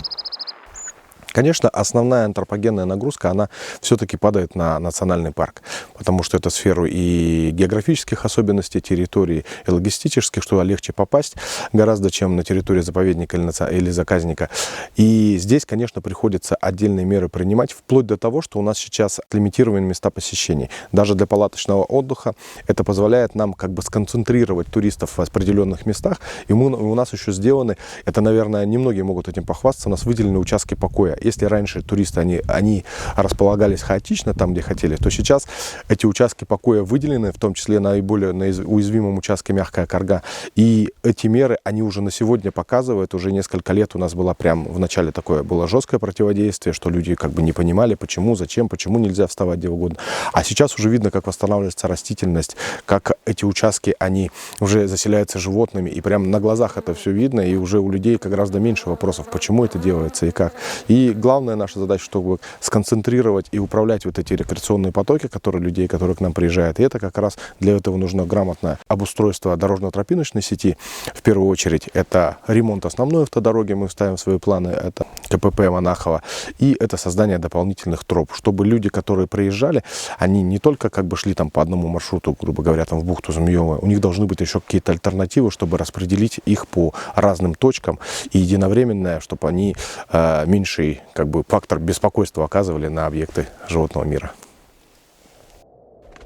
Конечно, основная антропогенная нагрузка, она все-таки падает на национальный парк, потому что это сферу и географических особенностей территории, и логистических, что легче попасть гораздо, чем на территории заповедника или заказника. И здесь, конечно, приходится отдельные меры принимать, вплоть до того, что у нас сейчас лимитированы места посещений. Даже для палаточного отдыха это позволяет нам как бы сконцентрировать туристов в определенных местах. И у нас еще сделаны, это, наверное, немногие могут этим похвастаться, у нас выделены участки покоя. Если раньше туристы, они располагались хаотично там, где хотели, то сейчас эти участки покоя выделены, в том числе наиболее на уязвимом участке Мягкая Карга. И эти меры, они уже на сегодня показывают, уже несколько лет у нас было прям в начале такое было жесткое противодействие, что люди как бы не понимали, почему, зачем, почему нельзя вставать где угодно. А сейчас уже видно, как восстанавливается растительность, как эти участки, они уже заселяются животными, и прям на глазах это все видно, и уже у людей гораздо меньше вопросов, почему это делается и как. И главная наша задача, чтобы сконцентрировать и управлять вот эти рекреационные потоки, которые к нам приезжают. И это как раз для этого нужно грамотное обустройство дорожно-тропиночной сети. В первую очередь это ремонт основной автодороги, мы ставим свои планы, это КПП Монахова. И это создание дополнительных троп, чтобы люди, которые приезжали, они не только как бы шли там по одному маршруту, грубо говоря, там в бухту Змеёва, у них должны быть еще какие-то альтернативы, чтобы распределить их по разным точкам и единовременно, чтобы они меньший как бы фактор беспокойства оказывали на объекты животного мира.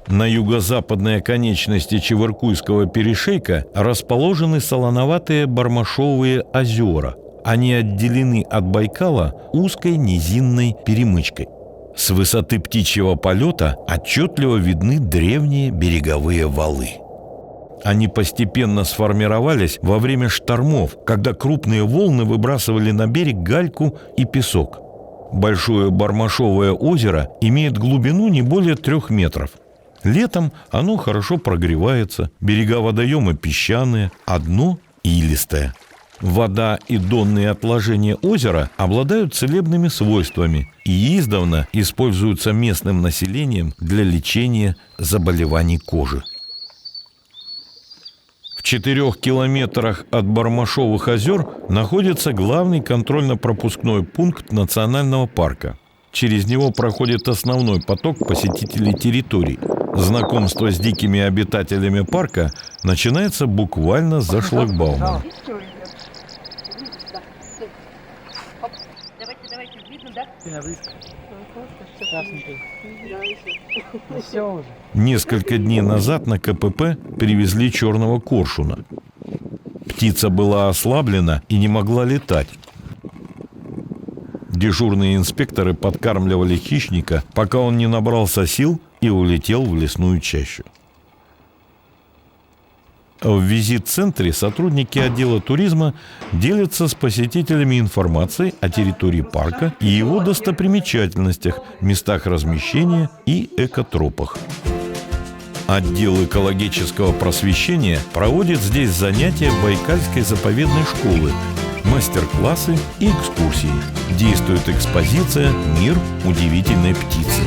На юго-западной оконечности Чевыркуйского перешейка расположены солоноватые Бармашовые озера. Они отделены от Байкала узкой низинной перемычкой. С высоты птичьего полета отчетливо видны древние береговые валы. Они постепенно сформировались во время штормов, когда крупные волны выбрасывали на берег гальку и песок. Большое Бармашовое озеро имеет глубину не более 3 метров. Летом оно хорошо прогревается, берега водоема песчаные, а дно илистое. Вода и донные отложения озера обладают целебными свойствами и издавна используются местным населением для лечения заболеваний кожи. В 4 километрах от Бармашовых озер находится главный контрольно-пропускной пункт национального парка. Через него проходит основной поток посетителей территорий. Знакомство с дикими обитателями парка начинается буквально за шлагбаумом. Несколько дней назад на КПП привезли черного коршуна. Птица была ослаблена и не могла летать. Дежурные инспекторы подкармливали хищника, пока он не набрался сил и улетел в лесную чащу. В визит-центре сотрудники отдела туризма делятся с посетителями информацией о территории парка и его достопримечательностях, местах размещения и экотропах. Отдел экологического просвещения проводит здесь занятия Байкальской заповедной школы, мастер-классы и экскурсии. Действует экспозиция «Мир удивительной птицы».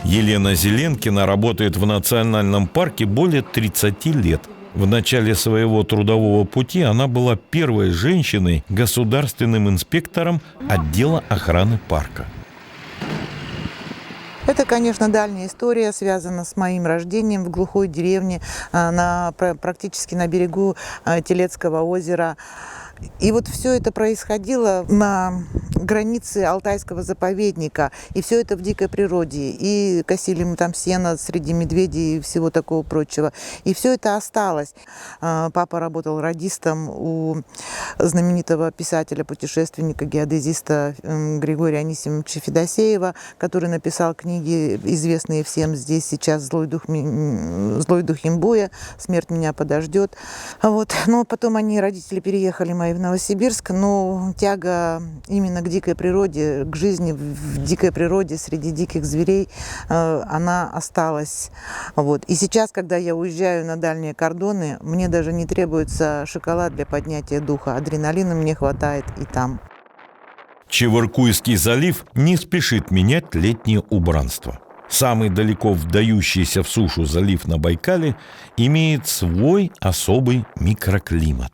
Елена Зеленкина работает в национальном парке более 30 лет. В начале своего трудового пути она была первой женщиной государственным инспектором отдела охраны парка. Это, конечно, дальняя история, связана с моим рождением в глухой деревне, практически на берегу Телецкого озера. И вот все это происходило на границе Алтайского заповедника, и все это в дикой природе. И косили мы там сено среди медведей и всего такого прочего. И все это осталось. Папа работал радистом у знаменитого писателя, путешественника, геодезиста Григория Анисимовича Федосеева, который написал книги, известные всем здесь сейчас «Злой дух Имбуя», «Смерть меня подождет». Вот. Но потом родители переехали мои в Новосибирск, но тяга именно к дикой природе, к жизни в дикой природе среди диких зверей, она осталась. Вот. И сейчас, когда я уезжаю на дальние кордоны, мне даже не требуется шоколад для поднятия духа. Адреналина мне хватает и там. Чебаркульский залив не спешит менять летнее убранство. Самый далеко вдающийся в сушу залив на Байкале имеет свой особый микроклимат.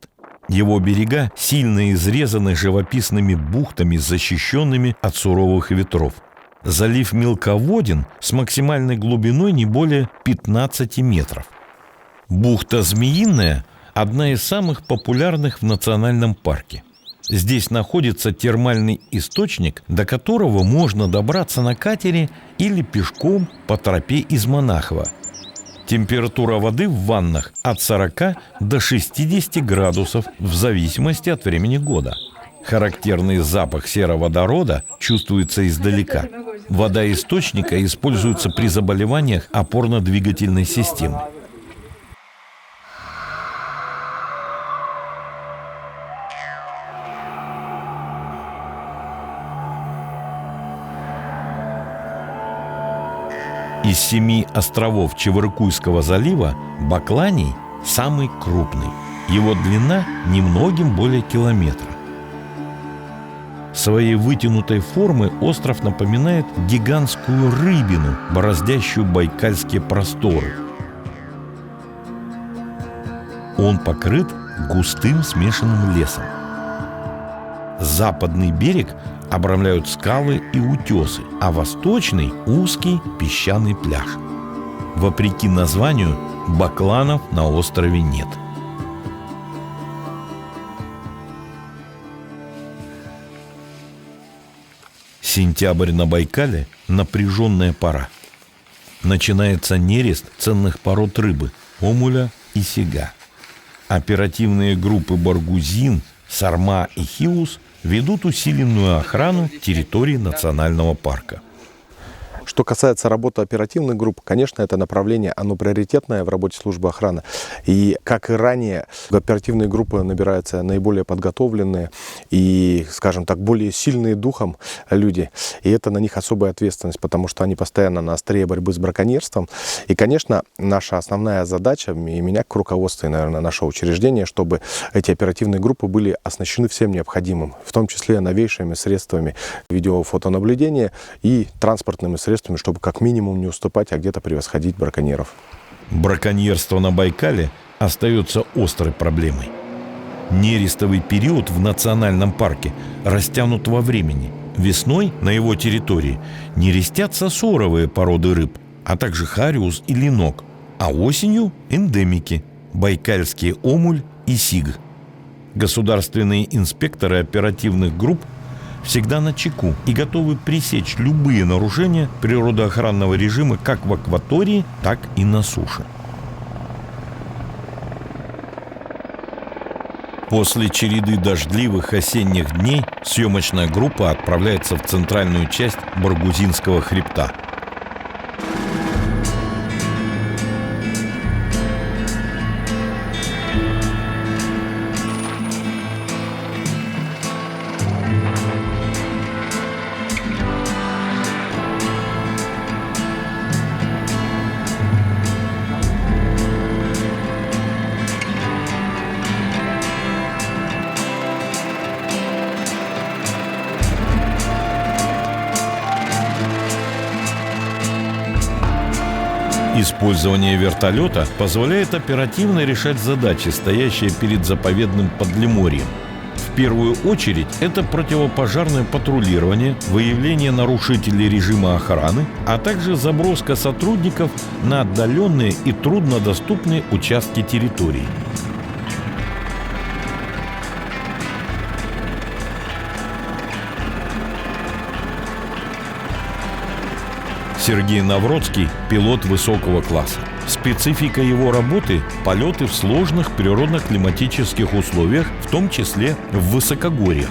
Его берега сильно изрезаны живописными бухтами, защищенными от суровых ветров. Залив мелководен с максимальной глубиной не более 15 метров. Бухта Змеиная – одна из самых популярных в национальном парке. Здесь находится термальный источник, до которого можно добраться на катере или пешком по тропе из Монахова. Температура воды в ваннах от 40 до 60 градусов в зависимости от времени года. Характерный запах сероводорода чувствуется издалека. Вода источника используется при заболеваниях опорно-двигательной системы. Из 7 островов Чебаркульского залива Бакланий самый крупный. Его длина немногим более километра. Своей вытянутой формы остров напоминает гигантскую рыбину, бороздящую байкальские просторы. Он покрыт густым смешанным лесом. Западный берег обрамляют скалы и утесы, а восточный – узкий песчаный пляж. Вопреки названию, бакланов на острове нет. Сентябрь на Байкале – напряженная пора. Начинается нерест ценных пород рыбы – омуля и сига. Оперативные группы «Баргузин», «Сарма» и «Хиус» ведут усиленную охрану территории национального парка. Что касается работы оперативных групп, конечно, это направление, оно приоритетное в работе службы охраны. И, как и ранее, оперативные группы набираются наиболее подготовленные и, скажем так, более сильные духом люди. И это на них особая ответственность, потому что они постоянно на острие борьбы с браконьерством. И, конечно, наша основная задача, и меня как руководство, и, наверное, нашего учреждения, чтобы эти оперативные группы были оснащены всем необходимым, в том числе новейшими средствами видеофотонаблюдения и транспортными средствами, чтобы как минимум не уступать, а где-то превосходить браконьеров. Браконьерство на Байкале остается острой проблемой. Нерестовый период в национальном парке растянут во времени. Весной на его территории нерестятся соровые породы рыб, а также хариус и ленок, а осенью – эндемики – байкальские омуль и сиг. Государственные инспекторы оперативных групп всегда начеку и готовы пресечь любые нарушения природоохранного режима как в акватории, так и на суше. После череды дождливых осенних дней съемочная группа отправляется в центральную часть Баргузинского хребта. Использование вертолета позволяет оперативно решать задачи, стоящие перед заповедным Подлиморьем. В первую очередь это противопожарное патрулирование, выявление нарушителей режима охраны, а также заброска сотрудников на отдаленные и труднодоступные участки территории. Сергей Навродский – пилот высокого класса. Специфика его работы – полеты в сложных природно-климатических условиях, в том числе в высокогорьях.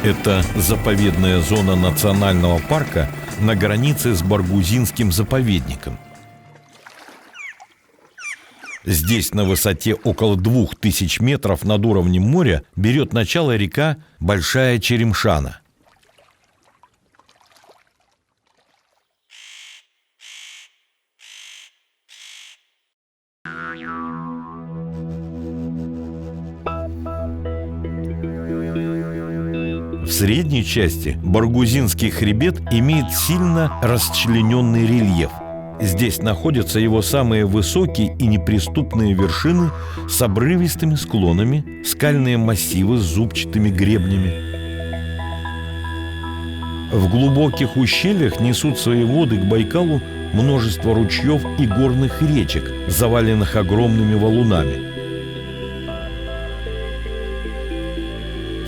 Это заповедная зона национального парка на границе с Баргузинским заповедником. Здесь на высоте около 2000 метров над уровнем моря берет начало река Большая Черемшана. В средней части Баргузинский хребет имеет сильно расчлененный рельеф. Здесь находятся его самые высокие и неприступные вершины с обрывистыми склонами, скальные массивы с зубчатыми гребнями. В глубоких ущельях несут свои воды к Байкалу множество ручьев и горных речек, заваленных огромными валунами.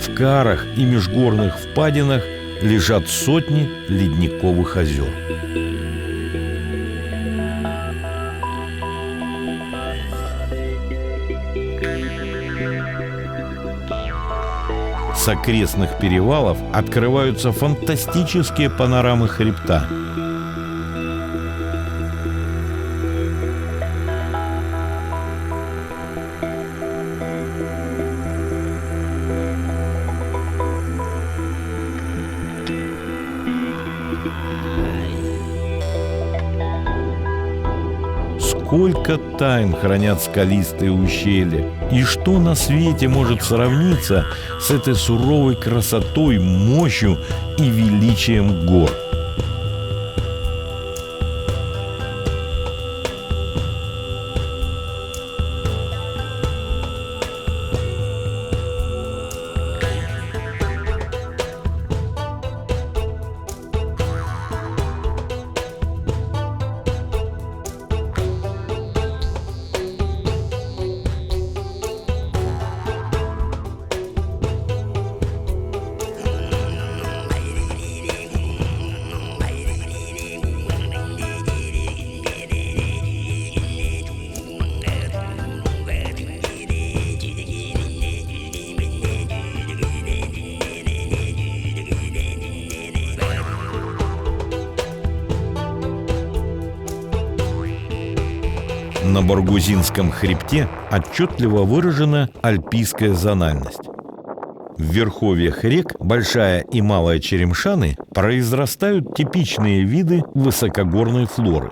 В карах и межгорных впадинах лежат сотни ледниковых озер. С окрестных перевалов открываются фантастические панорамы хребта. Сколько тайн хранят скалистые ущелья, и что на свете может сравниться с этой суровой красотой, мощью и величием гор? На Баргузинском хребте отчетливо выражена альпийская зональность. В верховьях рек Большая и Малая Черемшаны произрастают типичные виды высокогорной флоры.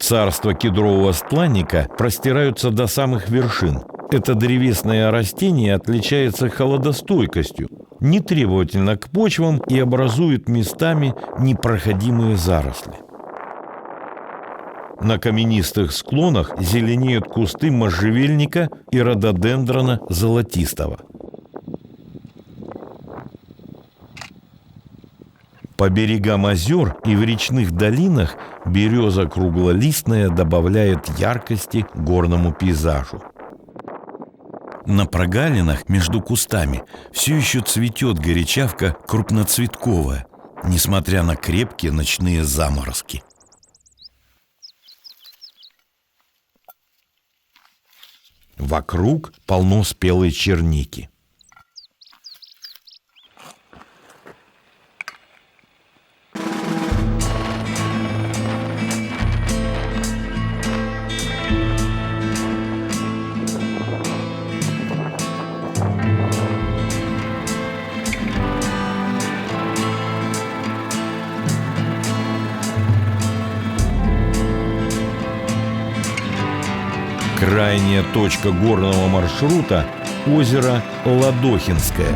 Царства кедрового стланника простираются до самых вершин. Это древесное растение отличается холодостойкостью, нетребовательно к почвам и образует местами непроходимые заросли. На каменистых склонах зеленеют кусты можжевельника и рододендрона золотистого. По берегам озер и в речных долинах береза круглолистная добавляет яркости горному пейзажу. На прогалинах между кустами все еще цветет горячавка крупноцветковая, несмотря на крепкие ночные заморозки. Вокруг полно спелой черники. Крайняя точка горного маршрута – озеро Ладохинское.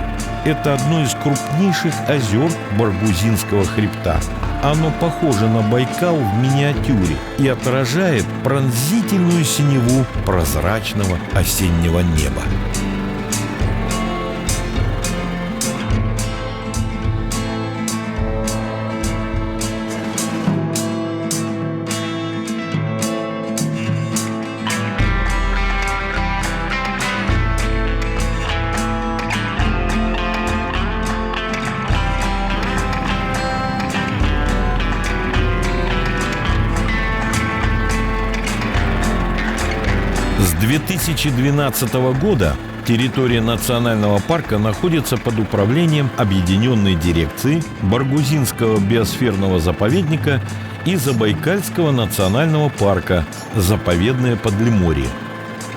Это одно из крупнейших озер Баргузинского хребта. Оно похоже на Байкал в миниатюре и отражает пронзительную синеву прозрачного осеннего неба. С 2012 года территория национального парка находится под управлением Объединенной дирекции Баргузинского биосферного заповедника и Забайкальского национального парка «Заповедное Подлиморье».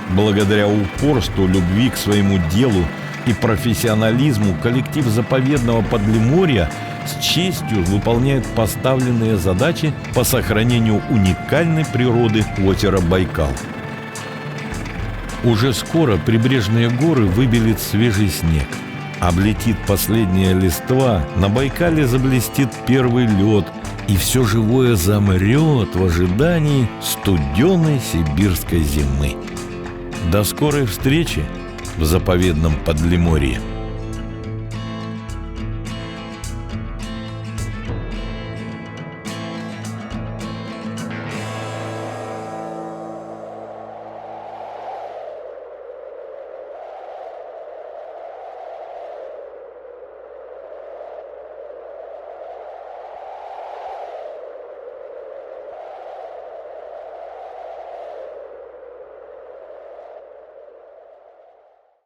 Благодаря упорству, любви к своему делу и профессионализму коллектив заповедного Подлиморья с честью выполняет поставленные задачи по сохранению уникальной природы озера Байкал. Уже скоро прибрежные горы выбелит свежий снег. Облетит последняя листва, на Байкале заблестит первый лед, и все живое замрет в ожидании студеной сибирской зимы. До скорой встречи в заповедном Подлиморье.